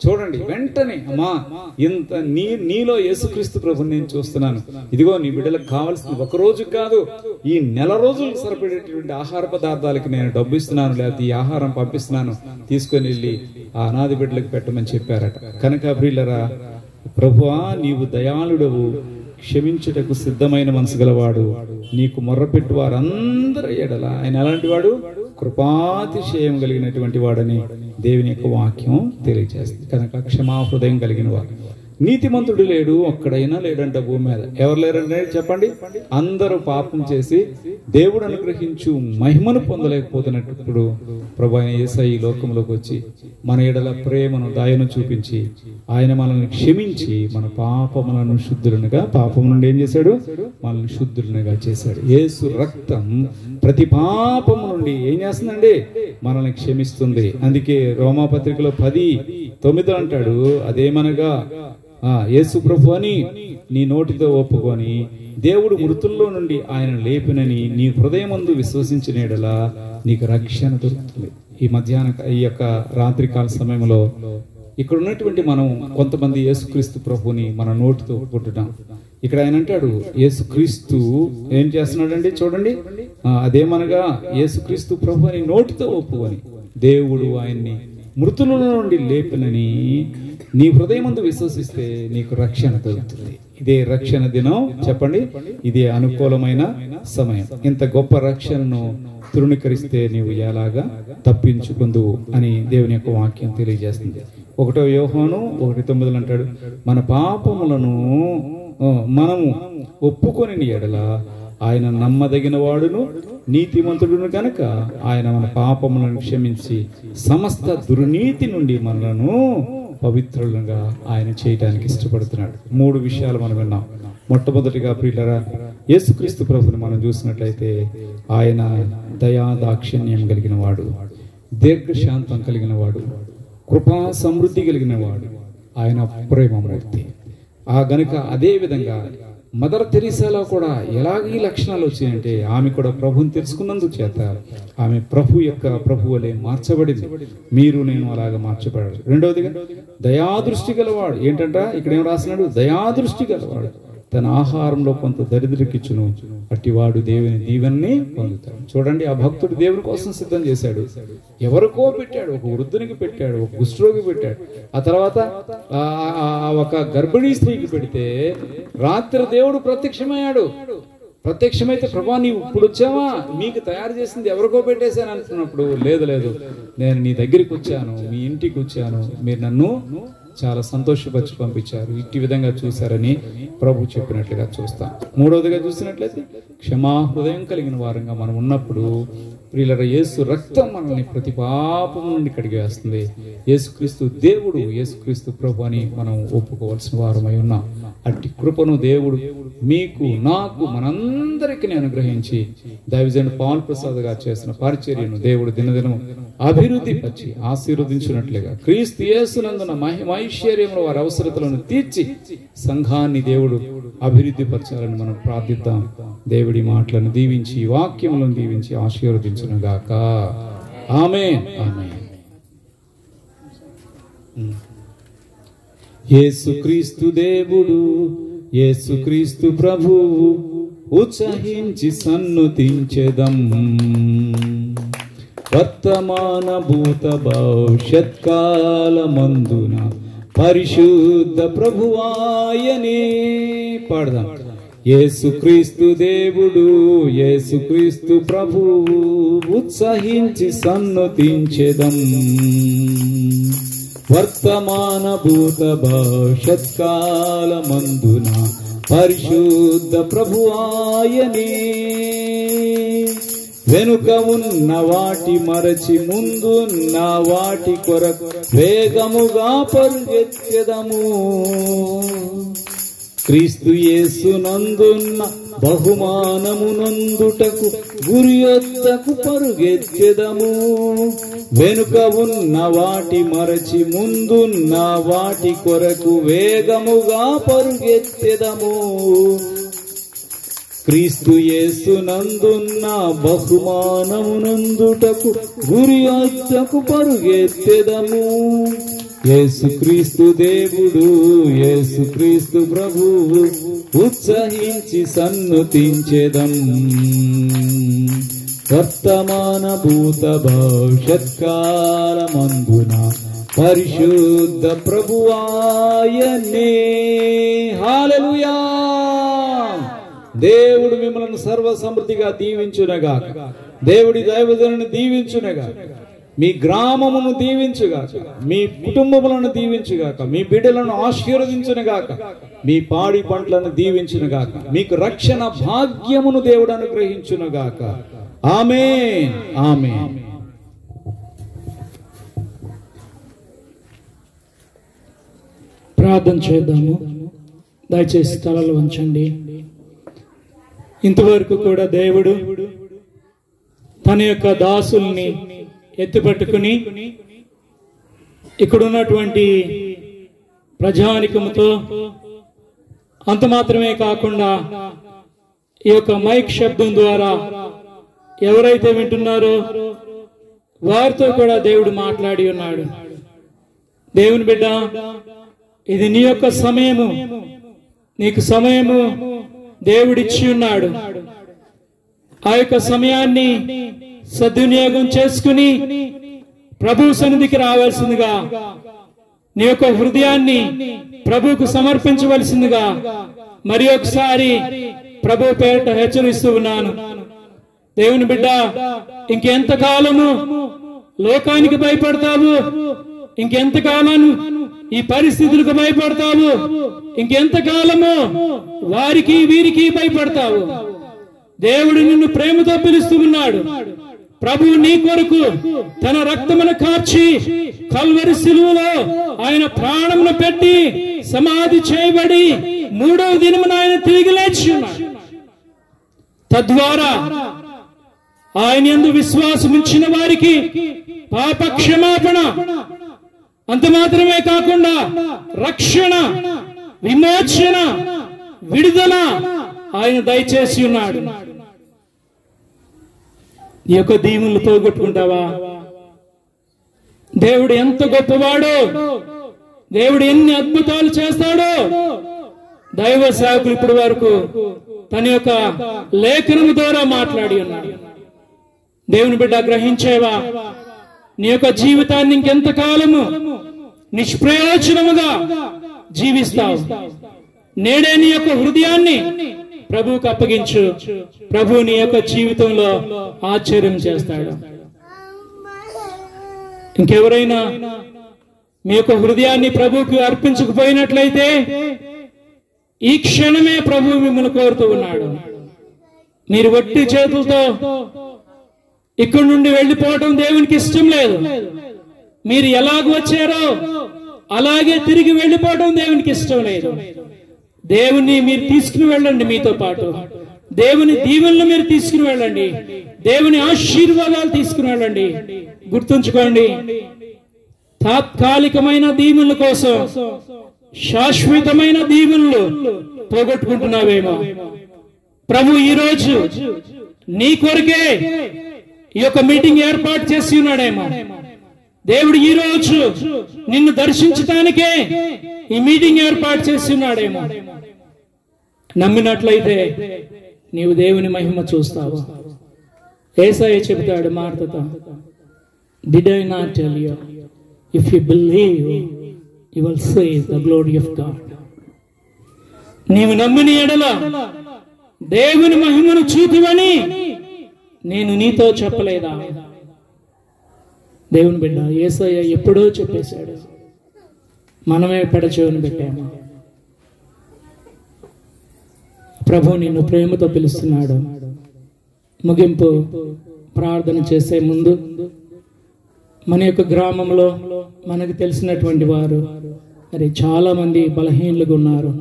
చూడండి వెంటనే, అమ్మా ఇంత నీలో యేసుక్రీస్తు ప్రభుని నేను చూస్తున్నాను, ఇదిగో నీ బిడ్డలకు కావాల్సింది ఒక రోజు కాదు, ఈ నెల రోజులకు సరిపడేటువంటి ఆహార పదార్థాలకి నేను డబ్బు ఇస్తున్నాను, లేకపోతే ఈ ఆహారం పంపిస్తున్నాను, తీసుకొని వెళ్ళి ఆ అనాథ బిడ్డలకు పెట్టమని చెప్పారట. కనుక ప్రియులరా, ప్రభువా నీవు దయాళుడవు, క్షమించుటకు సిద్ధమైన మనసు గలవాడు, నీకు మొర్రపెట్టు వారందరి ఎడల ఆయన ఎలాంటి వాడు, కృపాతిశయం కలిగినటువంటి వాడని దేవుని యొక్క వాక్యం తెలియజేస్తుంది. కనుక క్షమాహృదయం కలిగిన వాడు. నీతిమంతుడు లేడు, ఒక్కడైనా లేడంట భూమి మీద. ఎవరు లేరంటే చెప్పండి, అందరూ పాపం చేసి దేవుడు అనుగ్రహించు మహిమను పొందలేకపోతున్నప్పుడు ప్రభు అయిన యేసయ్య ఈ లోకంలోకి వచ్చి మన ఎడల ప్రేమను దయను చూపించి ఆయన మనల్ని క్షమించి మన పాపములను శుద్ధులనుగా, పాపం నుండి ఏం చేశాడు, మనల్ని శుద్ధులనుగా చేశాడు. యేసు రక్తం ప్రతి పాపము నుండి ఏం చేస్తుందండి, మనల్ని క్షమిస్తుంది. అందుకే రోమాపత్రికలో 10:9 అంటాడు, అదేమనగా యేసు ప్రభు అని నీ నోటితో ఒప్పుకొని దేవుడు మృతుల్లో నుండి ఆయన లేపినని నీ హృదయమందు విశ్వసించిన యెడల నీకు రక్షణ దొరుకుతుంది. ఈ యొక్క రాత్రికాల సమయంలో ఇక్కడ ఉన్నటువంటి మనం కొంతమంది యేసుక్రీస్తు ప్రభుని మన నోటితో ఒప్పుకుంటున్నాం. ఇక్కడ ఆయన అంటాడు, యేసుక్రీస్తు ఏం చేస్తున్నాడండి చూడండి, అదేమనగా యేసుక్రీస్తు ప్రభు అని నోటితో ఒప్పుకొని దేవుడు ఆయన్ని మృతుల నుండి లేపినని నీ హృదయమందు విశ్వసిస్తే నీకు రక్షణ దొరుకుతుంది. ఇదే రక్షణ దినం చెప్పండి, ఇదే అనుకూలమైన సమయం. ఇంత గొప్ప రక్షణను తృణీకరిస్తే నీవు ఎలాగా తప్పించుకుందువు అని దేవుని యొక్క వాక్యం తెలియజేస్తుంది. 1 యోహాను 1:9 అంటాడు, మన పాపములను మనము ఒప్పుకొని ఎడల ఆయన నమ్మదగిన వాడును నీతిమంతుడును కనుక ఆయన మన పాపములను క్షమించి సమస్త దుర్నీతి నుండి మనలను పవిత్రులుగా ఆయన చేయడానికి ఇష్టపడుతున్నాడు. 3 విషయాలు మనం విన్నాం. మొట్టమొదటిగా ప్రియులరా, యేసుక్రీస్తు ప్రభుని మనం చూసినట్లయితే ఆయన దయా దాక్షిణ్యం కలిగిన వాడు, దీర్ఘశాంతం కలిగిన వాడు, కృపా సమృద్ధి కలిగిన వాడు, ఆయన ప్రేమమూర్తి. గనుక అదే విధంగా మదర్ తెరీసాలో కూడా ఎలాగ ఈ లక్షణాలు వచ్చాయంటే ఆమె కూడా ప్రభుని తెలుసుకున్నందుకు చేత ఆమె ప్రభు వలె మార్చబడింది. మీరు నేను అలాగా మార్చబడాలి. రెండవదిగా దయాదృష్టి గలవాడు. ఏంటంట ఇక్కడ ఏం రాసినాడు, దయాదృష్టి గలవాడు తన ఆహారంలో కొంత దరిద్రకిచ్చును, అట్టివాడు దేవుని దీవెన్ని పొందుతాడు. చూడండి, ఆ భక్తుడు దేవుని కోసం సిద్ధం చేశాడు. ఎవరికో పెట్టాడు, ఒక వృద్ధునికి పెట్టాడు, ఒక కుష్ఠరోగికి పెట్టాడు, ఆ తర్వాత ఒక గర్భిణీ స్త్రీకి పెడితే రాత్రి దేవుడు ప్రత్యక్షమయ్యాడు. ప్రత్యక్షమైతే ప్రభా నీవు ఇప్పుడు వచ్చావా, మీకు తయారు చేసింది ఎవరికో పెట్టేశాను అంటున్నప్పుడు, లేదు నేను నీ దగ్గరికి వచ్చాను, మీ ఇంటికి వచ్చాను, మీరు నన్ను చాలా సంతోషపరిచి పంపించారు, ఇట్టి విధంగా చూశారని ప్రభు చెప్పినట్లుగా చూస్తాం. మూడవదిగా చూసినట్లయితే క్షమాహృదయం కలిగిన వారంగా మనం ఉన్నప్పుడు ప్రియులరా, యేసు రక్తం మనల్ని ప్రతి పాపం నుండి కడిగేస్తుంది. యేసుక్రీస్తు దేవుడు, యేసుక్రీస్తు ప్రభు అని మనం ఒప్పుకోవాల్సిన వారమై ఉన్నాం. అట్టి కృపను దేవుడు మీకు, నాకు, మనందరికీ అనుగ్రహించి దైవజనుడు పౌల్ ప్రసాద్ గారు చేసిన పరిచర్యను దేవుడు దినదినం అభివృద్ధి పరిచి ఆశీర్వదించినట్లుగా క్రీస్తు యేసునందున మహిమైశ్వర్యంలో వారి అవసరతలను తీర్చి సంఘాన్ని దేవుడు అభివృద్ధి పరచాలని మనం ప్రార్థిద్దాం. దేవుడి మాటలను దీవించి, వాక్యములను దీవించి ఆశీర్వదించును గాక. ఆమేన్, ఆమేన్. యేసుక్రీస్తు దేవుడు, యేసుక్రీస్తు ప్రభువు, ఉత్సహించి సన్నుతించెదం. వర్తమాన భూత భవిష్యత్ కాలమందున పరిశుద్ధ ప్రభువాయనే. పాడదాం. యేసుక్రీస్తు దేవుడు, యేసుక్రీస్తు ప్రభువు, ఉత్సహించి సన్నుతించెదం. వర్తమాన భూత భవిష్యత్ కాలమందున పరిశుద్ధ ప్రభువాయనే. వెనుక ఉన్న వాటి మరచి ముందున్న వాటి కొరకు వేగముగా పరుగెత్తెదము. క్రీస్తు యేసునందున్న బహుమానమునందుటకు గురియొద్దకు పరుగెత్తెదము. వెనుక ఉన్న వాటి మరచి ముందున్న వాటి కొరకు వేగముగా పరుగెత్తెదము. క్రీస్తు యేసునందున్న బహుమానమునందుటకు గురియొద్దకు పరుగెత్తెదము. యేసుక్రీస్తు దేవుడు, యేసుక్రీస్తు ప్రభువు, ఉత్సహించి సన్నుతించెదం. వర్తమాన భూత భవిష్యత్కాలమందున పరిశుద్ధ ప్రభువాయనే. హల్లెలూయా. దేవుడు మిమ్మల్ని సర్వ సమృద్ధిగా దీవించునగాక. దేవుడి దైవజనుని దీవించునగాక. మీ గ్రామమును దీవించుగాక. మీ కుటుంబములను దీవించుగాక. మీ బిడ్డలను ఆశీర్వదించునుగాక. మీ పాడి పంటలను దీవించునుగాక. మీకు రక్షణ భాగ్యమును దేవుడు అనుగ్రహించునుగాక. ఆమేన్, ఆమేన్. ప్రార్థన చేద్దాము. దయచేసి తలలు వంచండి. ఇంతవరకు కూడా దేవుడు తన యొక్క దాసుల్ని ఎత్తిపట్టుకుని ఇక్కడ ఉన్నటువంటి ప్రజానికముతో అంత మాత్రమే కాకుండా ఈ యొక్క మైక్ శబ్దం ద్వారా ఎవరైతే వింటున్నారో వారితో కూడా దేవుడు మాట్లాడి ఉన్నాడు. దేవుని బిడ్డ, ఇది నీ యొక్క సమయము. నీకు సమయము దేవుడిచ్చి ఉన్నాడు. ఆ యొక్క సమయాన్ని సద్వినియోగం చేసుకుని ప్రభు సన్నిధికి రావాల్సిందిగా, నీ యొక్క హృదయాన్ని ప్రభువుకు సమర్పించవలసిందిగా మరి ఒకసారి ప్రభు పేరిట హెచ్చరిస్తూ ఉన్నాను. దేవుని బిడ్డ, ఇంకెంతకాలము లోకానికి భయపడతావు? ఇంకెంతకాలం ఈ పరిస్థితులకు భయపడతావు? ఇంకెంతకాలము వారికి వీరికి భయపడతావు? దేవుడు నిన్ను ప్రేమతో పిలుస్తూ ఉన్నాడు. ప్రభువు నీ కొరకు తన రక్తమును కార్చి కల్వరి శిలువలో ఆయన ప్రాణమును పెట్టి సమాధి చేయబడి 3వ దినమున ఆయన తిరిగి లేచి ఉన్నాడు. తద్వారా ఆయన యందు విశ్వాసం ఉంచిన వారికి పాప క్షమాపణ, అంత మాత్రమే కాకుండా రక్షణ, విమోచన, విడుదల ఆయన దయచేసి ఉన్నాడు. ఈ యొక్క దీవులు పోగొట్టుకుంటావా? దేవుడు ఎంత గొప్పవాడో, దేవుడు ఎన్ని అద్భుతాలు చేస్తాడో దైవ సేవకులు ఇప్పటి వరకు తన యొక్క లేఖనము ద్వారా మాట్లాడి ఉన్నాడు. దేవుని బిడ్డ, గ్రహించేవా? నీ యొక్క జీవితాన్ని ఇంకెంత కాలము నిష్ప్రయోజనముగా జీవిస్తావు? నేడే నీ యొక్క హృదయాన్ని ప్రభువుకు అప్పగించు. ప్రభు నీ యొక్క జీవితంలో ఆశ్చర్యం చేస్తాడు. ఇంకెవరైనా మీ యొక్క హృదయాన్ని ప్రభువుకు అర్పించకపోయినట్లయితే ఈ క్షణమే ప్రభు మిమ్మల్ని కోరుతూ ఉన్నాడు. మీరు వట్టి చేతులతో ఇక్కడి నుండి వెళ్ళిపోవటం దేవునికి ఇష్టం లేదు. మీరు ఎలాగ వచ్చారో అలాగే తిరిగి వెళ్ళిపోవటం దేవునికి ఇష్టం లేదు. దేవుని మీరు తీసుకుని వెళ్ళండి, మీతో పాటు దేవుని దీవెనలు మీరు తీసుకుని వెళ్ళండి, దేవుని ఆశీర్వాదాలు తీసుకుని వెళ్ళండి. గుర్తుంచుకోండి, తాత్కాలికమైన దీవెనల కోసం శాశ్వతమైన దీవెనలు పోగొట్టుకుంటున్నావేమో. ప్రభు ఈ రోజు నీ కొరకే ఈ యొక్క మీటింగ్ ఏర్పాటు చేసి ఉన్నాడేమో. దేవుడు ఈ రోజు నిన్ను దర్శించటానికే ఈ మీటింగ్ ఏర్పాటు చేసి ఉన్నాడేమో. నమ్మినట్లయితే నీవు దేవుని మహిమ చూస్తావు. యేసయ్య చెబుతాడు మార్తతో, Did I not tell you, if you believe, you will see the glory of God. నీవు నమ్మిన ఎడల దేవుని మహిమను చూతువని నేను నీతో చెప్పలేదా? దేవుని బిడ్డ, యేసయ్య ఎప్పుడో చెప్పేశాడు, మనమే పెడచెవిని పెట్టాము. ప్రభు నిన్ను ప్రేమతో పిలుస్తున్నాడు. ముగింపు ప్రార్థన చేసే ముందు మన యొక్క గ్రామంలో మనకు తెలిసినటువంటి వారు మరి చాలా మంది బలహీనులుగా ఉన్నారు,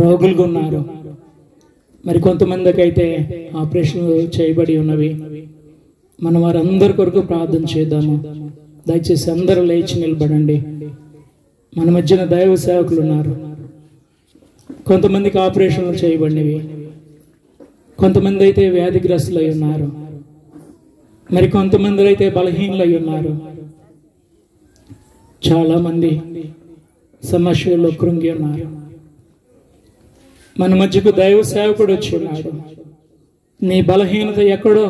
రోగులుగా ఉన్నారు. మరి కొంతమందికి అయితే ఆపరేషన్లు చేయబడి ఉన్నవి. మనం వారందరి కొరకు ప్రార్థన చేద్దాము. దయచేసి అందరూ లేచి నిలబడండి. మన మధ్యన దైవ సేవకులు ఉన్నారు. కొంతమందికి ఆపరేషన్లు చేయబడినవి, కొంతమంది అయితే వ్యాధిగ్రస్తులై ఉన్నారు, మరి కొంతమంది అయితే బలహీనులై ఉన్నారు. చాలా మంది సమస్యల్లో కృంగి ఉన్నారు. మన మధ్యకు దైవ సేవకుడు వచ్చి ఉన్నాడు. నీ బలహీనత ఎక్కడో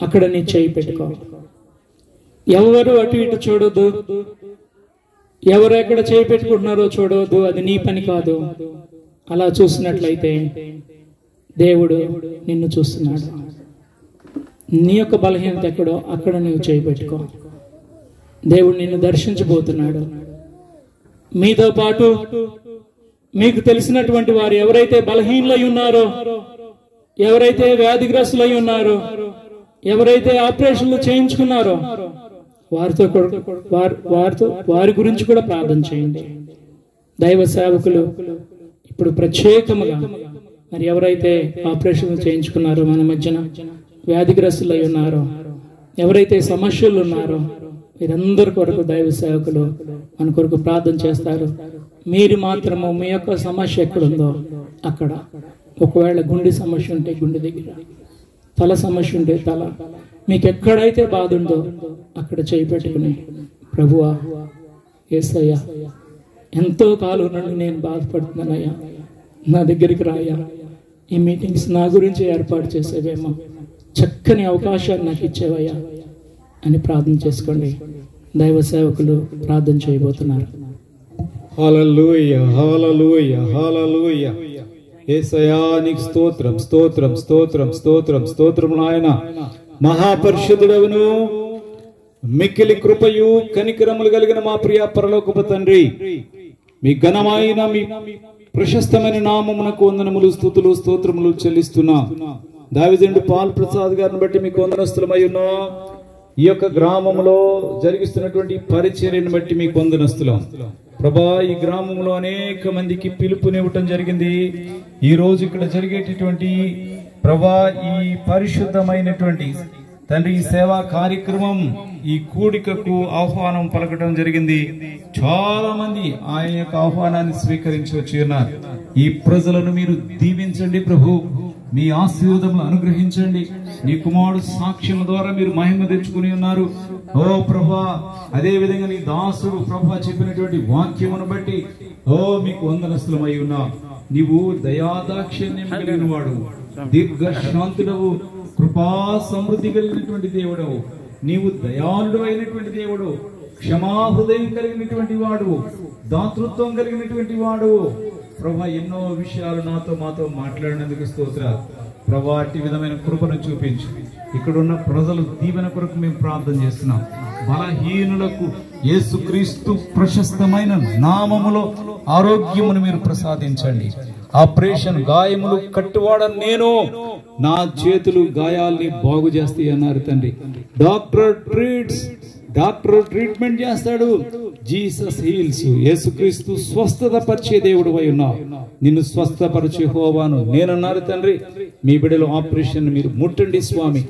అక్కడ నీ చేయి పెట్టుకో. ఎవరు అటు ఇటు చూడొద్దు, ఎవరు ఎక్కడ చేయి పెట్టుకుంటున్నారో చూడవద్దు. అది నీ పని కాదు. అలా చూసినట్లయితే దేవుడు నిన్ను చూస్తున్నాడు. నీ యొక్క బలహీనత ఎక్కడో అక్కడ నువ్వు చేయి పెట్టుకో. దేవుడు నిన్ను దర్శించబోతున్నాడు. మీతో పాటు మీకు తెలిసినటువంటి వారు ఎవరైతే బలహీనులై ఉన్నారో, ఎవరైతే వ్యాధిగ్రస్తులై ఉన్నారో, ఎవరైతే ఆపరేషన్లు చేయించుకున్నారో వారి గురించి కూడా ప్రార్థన చేయండి. దైవ సేవకులు ఇప్పుడు ప్రత్యేకముగా మరి ఎవరైతే ఆపరేషన్లు చేయించుకున్నారో, మన మధ్యన వ్యాధిగ్రస్తులై ఉన్నారో, ఎవరైతే సమస్యలు ఉన్నారో వీరందరి కొరకు దైవ సేవకులు మన కొరకు ప్రార్థన చేస్తారు. మీరు మాత్రము మీ యొక్క సమస్య ఎక్కడుందో అక్కడ, ఒకవేళ గుండె సమస్య ఉంటే గుండె దగ్గర, తల సమస్య ఉంటే తల, మీకు ఎక్కడైతే బాధ ఉందో అక్కడ చేయి పెట్టుకుని, ప్రభువా యేసయ్యా ఎంతో కాలం నుండి నేను బాధపడుతున్నానయ్యా, నా దగ్గరికి రాయ్యా, ఈ మీటింగ్స్ నా గురించి ఏర్పాటు చేసేవేమో, చక్కని అవకాశాన్ని నాకు ఇచ్చేవయ్యా అని ప్రార్థన చేసుకోండి. దైవ సేవకులు ప్రార్థన చేయబోతున్నారు. హల్లెలూయా, హల్లెలూయా, హల్లెలూయా. యేసయ్యా నీకు స్తోత్రం, స్తోత్రం, స్తోత్రం, స్తోత్రం, స్తోత్రం నాయన. మహాపరిశుద్ధుడవును, మిక్కిలి కృపయు కనికరములు కలిగిన మా ప్రియ పరలోకపు తండ్రి, మీ ఘనమైన మీ ప్రశస్తమైన నామమునకు వందనములు, స్తుతులు, స్తోత్రములు చెల్లిస్తున్నా. దావిదండు పాల్ ప్రసాద్ గారిని బట్టి మీకు వందనస్తులమై ఉన్నా. ఈ యొక్క గ్రామంలో జరిగిస్తున్నటువంటి పరిచర్యను బట్టి మీకు వందనస్తులం ప్రభా. ఈ గ్రామంలో అనేక మందికి పిలుపునివ్వటం జరిగింది. ఈ రోజు ఇక్కడ జరిగేటటువంటి ప్రభా ఈ పరిశుద్ధమైనటువంటి తండ్రి ఈ సేవా కార్యక్రమం, ఈ కూడికకు ఆహ్వానం పలకడం జరిగింది. చాలా మంది ఆయన యొక్క ఆహ్వానాన్ని స్వీకరించి వచ్చి ఉన్నారు. ఈ ప్రజలను మీరు దీవించండి ప్రభు, మీ ఆశీర్వాదములు అనుగ్రహించండి. నీ కుమారుడు సాక్ష్యం ద్వారా మీరు మహిమ తెచ్చుకుని ఉన్నారు. ఓ ప్రభా, అదే విధంగా నీ దాసుడు ప్రభా చెప్పినటువంటి వాక్యమును బట్టి మీకు వందనస్తులమై ఉన్నా. నీవు దయాదాక్షిణ్యం కలిగిన వాడు, దీర్ఘశాంతుడవు, కృపా సమృద్ధి కలిగినటువంటి దేవుడవు. నీవు దయాళుడు అయినటువంటి దేవుడు, క్షమాహృదయం కలిగినటువంటి వాడు, దాతృత్వం కలిగినటువంటి వాడు. ప్రభా ఎన్నో విషయాలు మాతో మాట్లాడినందుకు స్తోత్రాలు ప్రభా. అట్టి విధమైన కృపను చూపించు. ఇక్కడున్న ప్రజలు దీవెన కొరకు మేము ప్రార్థన చేస్తున్నాం. బలహీనులకు యేసుక్రీస్తు ప్రశస్తమైన నామములో ఆరోగ్యమును మీరు ప్రసాదించండి. ఆపరేషన్ గాయములు కట్టువాడ నేను, నా చేతులు గాయాల్ని బాగు చేస్తాయి అన్నారు తండ్రి. డాక్టర్ ట్రీట్మెంట్ చేస్తాడు, జీసస్ హీల్స్. యేసుక్రీస్తు స్వస్థత పరిచే దేవుడు అయి ఉన్నావు. నిన్ను స్వస్థపరిచే యెహోవాను నేనన్నారు తండ్రి. మీ బిడ్డలు ఆపరేషన్ మీరు ముట్టండి స్వామి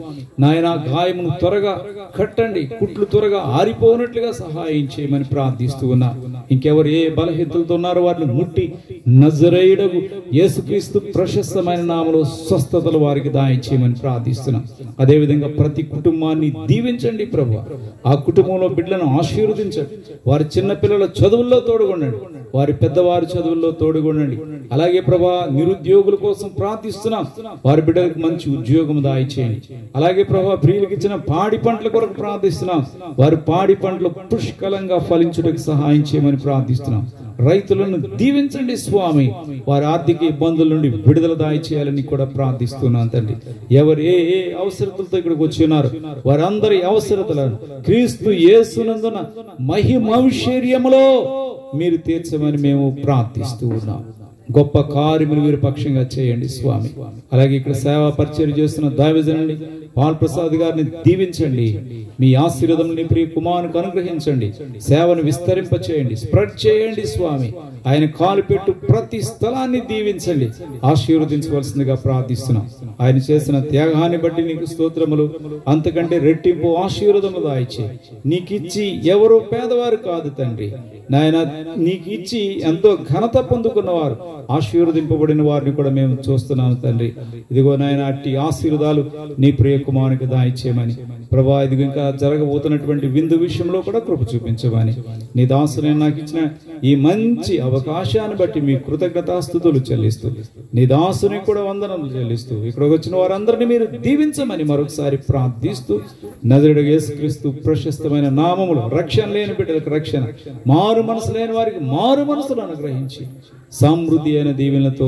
నాయన. గాయమును త్వరగా కట్టండి, కుట్లు త్వరగా ఆరిపోనట్లుగా సహాయం చేయమని ప్రార్థిస్తూ ఉన్నా. ఇంకెవరు ఏ బలహీనతలతో ఉన్నారో వారిని ముట్టి నజరేయుడగు యేసుక్రీస్తు ప్రశస్తమైన నామములో స్వస్థతలు వారికి దాయం చేయమని ప్రార్థిస్తున్నాం. అదేవిధంగా ప్రతి కుటుంబాన్ని దీవించండి ప్రభు. ఆ కుటుంబంలో బిడ్డలను ఆశీర్వదించండి. వారి చిన్న పిల్లల చదువుల్లో తోడుగొనండి, వారి పెద్దవారి చదువుల్లో తోడుగొనండి. అలాగే ప్రభా నిరుద్యోగుల కోసం ప్రార్థిస్తున్నాం, వారి బిడ్డలకు మంచి ఉద్యోగం దాయి చేయండి. అలాగే ప్రభా ప్రియులకు ఇచ్చిన పాడి పంటల కొరకు ప్రార్థిస్తున్నాం, వారి పాడి పంటలు పుష్కలంగా ఫలించుటకు సహాయం చేయమని ప్రార్థిస్తున్నాం. రైతులను దీవించండి స్వామి, వారి ఆర్థిక ఇబ్బందుల నుండి విడుదల దాయి చేయాలని కూడా ప్రార్థిస్తున్నాను తండ్రి. ఎవరు ఏ ఏ అవసరతలతో ఇక్కడికి వచ్చి ఉన్నారు వారందరి అవసరతలను క్రీస్తు యేసునందున మహిమైశ్వర్యములో మీరు తీర్చమని మేము ప్రార్థిస్తూ ఉన్నాం. గొప్ప కార్యములు వీరి పక్షంగా చేయండి స్వామి. అలాగే ఇక్కడ సేవా పరిచయం చేస్తున్న దైవజనుని పాల్ ప్రసాద్ గారిని దీవించండి. మీ ఆశీర్వాదం నీ ప్రియ కుమారునికి అనుగ్రహించండి. సేవను విస్తరింప చేయండి, స్ప్రెడ్ చేయండి స్వామి. ఆయన కాలు పెట్టు ప్రతి స్థలాన్ని దీవించండి, ఆశీర్వదించవలసిందిగా ప్రార్థిస్తున్నాం. ఆయన చేసిన త్యాగాన్ని బట్టి నీకు స్తోత్రములు. అంతకంటే రెట్టింపు ఆశీర్వాదములు దాయిచి నీకిచ్చి ఎవరు పేదవారు కాదు తండ్రి నాయన, నీకు ఇచ్చి ఎంతో ఘనత పొందుకున్నవారు, ఆశీర్వదింపబడిన వారిని కూడా మేము చూస్తున్నాము తండ్రి. ఇదిగో నాయన, అట్టి ఆశీర్వాదాలు నీ ప్రియ కుమారునికి దాయిచ్చేయమని ప్రభా, ఇదిగో ఇంకా జరగబోతున్నటువంటి విందు విషయంలో కూడా కృప చూపించమని నీ దాసుని నాకు ఇచ్చిన ఈ మంచి అవకాశాన్ని బట్టి మీ కృతజ్ఞతాస్తుతులు చెల్లిస్తూ నీ దాసుని కూడా వందనలు చెల్లిస్తూ ఇక్కడికి వచ్చిన వారందరినీ మీరు దీవించమని మరొకసారి ప్రార్థిస్తూ నజరేయుడైన యేసుక్రీస్తు ప్రశస్తమైన నామములో రక్షణ లేని బిడ్డలకు రక్షణ, మారు మనసు లేని వారికి మారు మనసును అనుగ్రహించి సమృద్ధి అయిన దీవెనలతో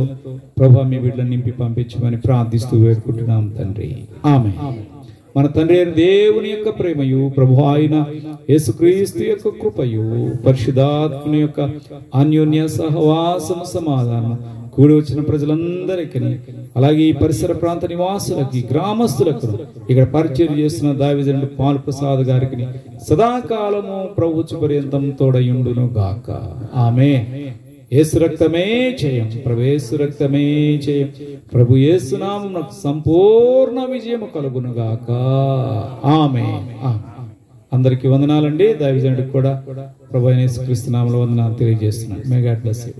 ప్రభా మీ బిడ్డలను నింపి పంపించమని ప్రార్థిస్తూ వేడుకుంటున్నాం తండ్రి. ఆమేన్. మన తండ్రి అయిన దేవుని యొక్క ప్రేమయు, ప్రభు అయిన యేసుక్రీస్తు యొక్క కృపయు, పరిశుద్ధాత్మని యొక్క అన్యోన్య సహవాసము సమాధానం కూడి వచ్చిన ప్రజలందరికీ, అలాగే ఈ పరిసర ప్రాంత నివాసులకి, గ్రామస్తులకు, ఇక్కడ పరిచయం చేస్తున్న దైవజనుడు పాల్ ప్రసాద్ గారికి సదాకాలము ప్రభుత్వ పర్యంతం తోడయుండును గాక. ఆమేన్. యేసు రక్తమే జయం, ప్రభు యేసు రక్తమే జయం, ప్రభు యేసు నామమునకు సంపూర్ణ విజయము కలుగును గాక. ఆమేన్. అందరికీ వందనాలండి. దైవజనుడికి కూడా ప్రభు యేసుక్రీస్తు నామములో వందనాలు తెలియజేస్తున్నాను. May God bless you.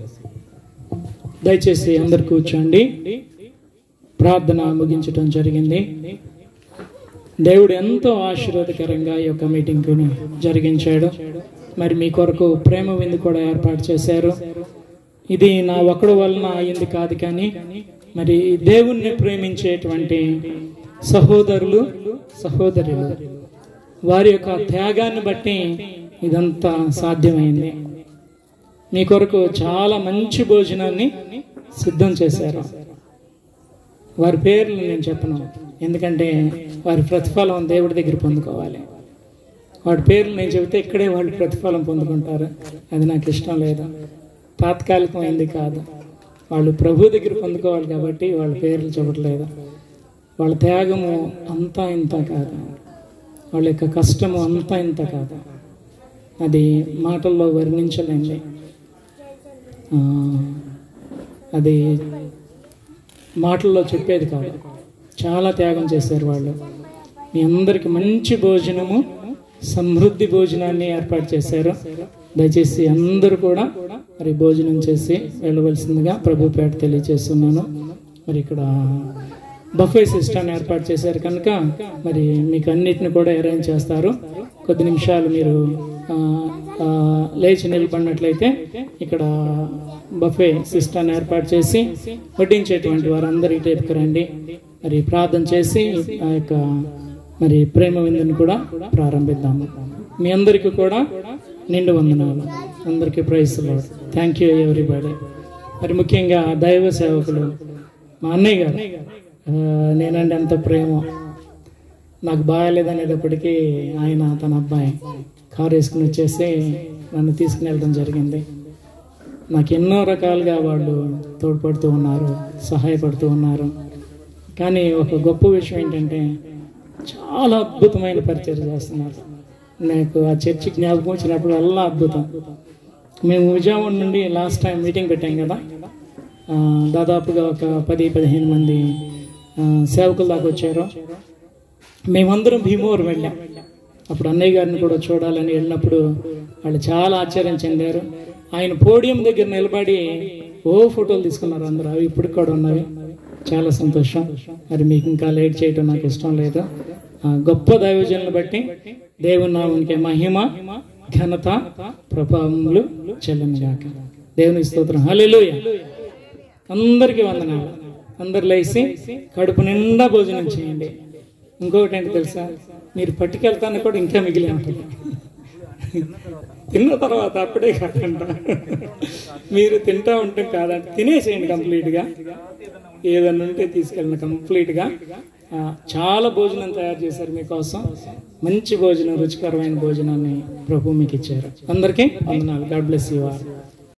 దయచేసి అందరు కూర్చోండి. ప్రార్థన ముగించడం జరిగింది. దేవుడు ఎంతో ఆశీర్వాదకరంగా ఈ యొక్క మీటింగ్ జరిగించాడు. మరి మీ కొరకు ప్రేమ విందు కూడా ఏర్పాటు చేశారు. ఇది నా ఒక్కడి వలన అయింది కాదు, కానీ మరి దేవుణ్ణి ప్రేమించేటువంటి సహోదరులు సహోదరులు వారి యొక్క త్యాగాన్ని బట్టి ఇదంతా సాధ్యమైంది. మీ కొరకు చాలా మంచి భోజనాన్ని సిద్ధం చేశారు. వారి పేర్లు నేను చెప్పను, ఎందుకంటే వారి ప్రతిఫలం దేవుడి దగ్గర పొందుకోవాలి. వాడి పేర్లు నేను చెబితే ఇక్కడే వాళ్ళు ప్రతిఫలం పొందుకుంటారు. అది నాకు ఇష్టం లేదు. తాత్కాలికమైంది కాదు, వాళ్ళు ప్రభు దగ్గర పొందుకోవాలి కాబట్టి వాళ్ళ పేర్లు చెప్పట్లేదు. వాళ్ళ త్యాగము అంతా ఇంత కాదు, వాళ్ళ యొక్క కష్టము అంతా ఇంత కాదు. అది మాటల్లో వర్ణించలేండి. అది మాటల్లో చెప్పేది కాదు. చాలా త్యాగం చేశారు వాళ్ళు. మీ అందరికి మంచి భోజనము, సమృద్ధి భోజనాన్ని ఏర్పాటు చేశారు. దయచేసి అందరూ కూడా మరి భోజనం చేసి వెళ్ళవలసిందిగా ప్రభు పేట తెలియజేస్తున్నాను. మరి ఇక్కడ బఫే సిస్టమ్ ఏర్పాటు చేశారు కనుక మరి మీకు అన్నిటిని కూడా అరేంజ్ చేస్తారు. కొద్ది నిమిషాలు మీరు లేచి నిలబడినట్లయితే ఇక్కడ బఫే సిస్టమ్ ఏర్పాటు చేసి వడ్డించేటువంటి వారందరూ ఈ టైపుకి రండి. మరి ప్రార్థన చేసి ఆ యొక్క మరి ప్రేమ విందుని కూడా ప్రారంభిద్దాము. మీ అందరికీ కూడా నిండు వందనాలు. అందరికీ praise lord. Thank you everybody. మరి ముఖ్యంగా దైవ సేవకులు మా అన్నయ్య గారు, నేనంటే ఎంత ప్రేమ. నాకు బాగాలేదనేటప్పటికీ ఆయన తన అబ్బాయి కారు వేసుకుని వచ్చేసి నన్ను తీసుకుని వెళ్ళడం జరిగింది. నాకు ఎన్నో రకాలుగా వాళ్ళు తోడ్పడుతూ ఉన్నారు, సహాయపడుతూ ఉన్నారు. కానీ ఒక గొప్ప విషయం ఏంటంటే చాలా అద్భుతమైన పరిచయం చేస్తున్నారు. నాకు ఆ చర్చి జ్ఞాపకం వచ్చినప్పుడు అలా అద్భుతం. మేము విజయవాడ నుండి లాస్ట్ టైం మీటింగ్ పెట్టాం కదా, దాదాపుగా ఒక 10-15 మంది సేవకుల దాకా వచ్చారు. మేమందరం భీమవరం వెళ్ళాం. అప్పుడు అన్నయ్య గారిని కూడా చూడాలని వెళ్ళినప్పుడు వాళ్ళు చాలా ఆశ్చర్యం చెందారు. ఆయన పోడియం దగ్గర నిలబడి ఫోటోలు తీసుకున్నారు అందరూ. అవి ఇప్పటికి కూడా ఉన్నవి. చాలా సంతోషం. మరి మీకు ఇంకా లేట్ చేయడం నాకు ఇష్టం లేదు. గొప్ప దైవజనులను బట్టి దేవుని నామానికి మహిమ, ఘనత, ప్రభావములు చెల్లునుగాక. దేవుని స్తోత్రం. హల్లెలూయా. అందరికీ వందనాలు. అందరు లేచి కడుపు నిండా భోజనం చేయండి. ఇంకొకటి ఏంటి తెలుసా, మీరు పట్టుకెళ్తాను కూడా ఇంకా మిగిలి ఉంటుంది. తిన్న తర్వాత అప్పుడే కాకుండా మీరు తింటా ఉంటాం కాదంటే తినేసేయండి కంప్లీట్గా. ఏదన్నా ఉంటే తీసుకెళ్ళిన కంప్లీట్గా. చాలా భోజనం తయారు చేశారు మీకోసం. మంచి భోజనం, రుచికరమైన భోజనాన్ని ప్రభు మీకు ఇచ్చారు. అందరికీ వందనాలు. God bless you all.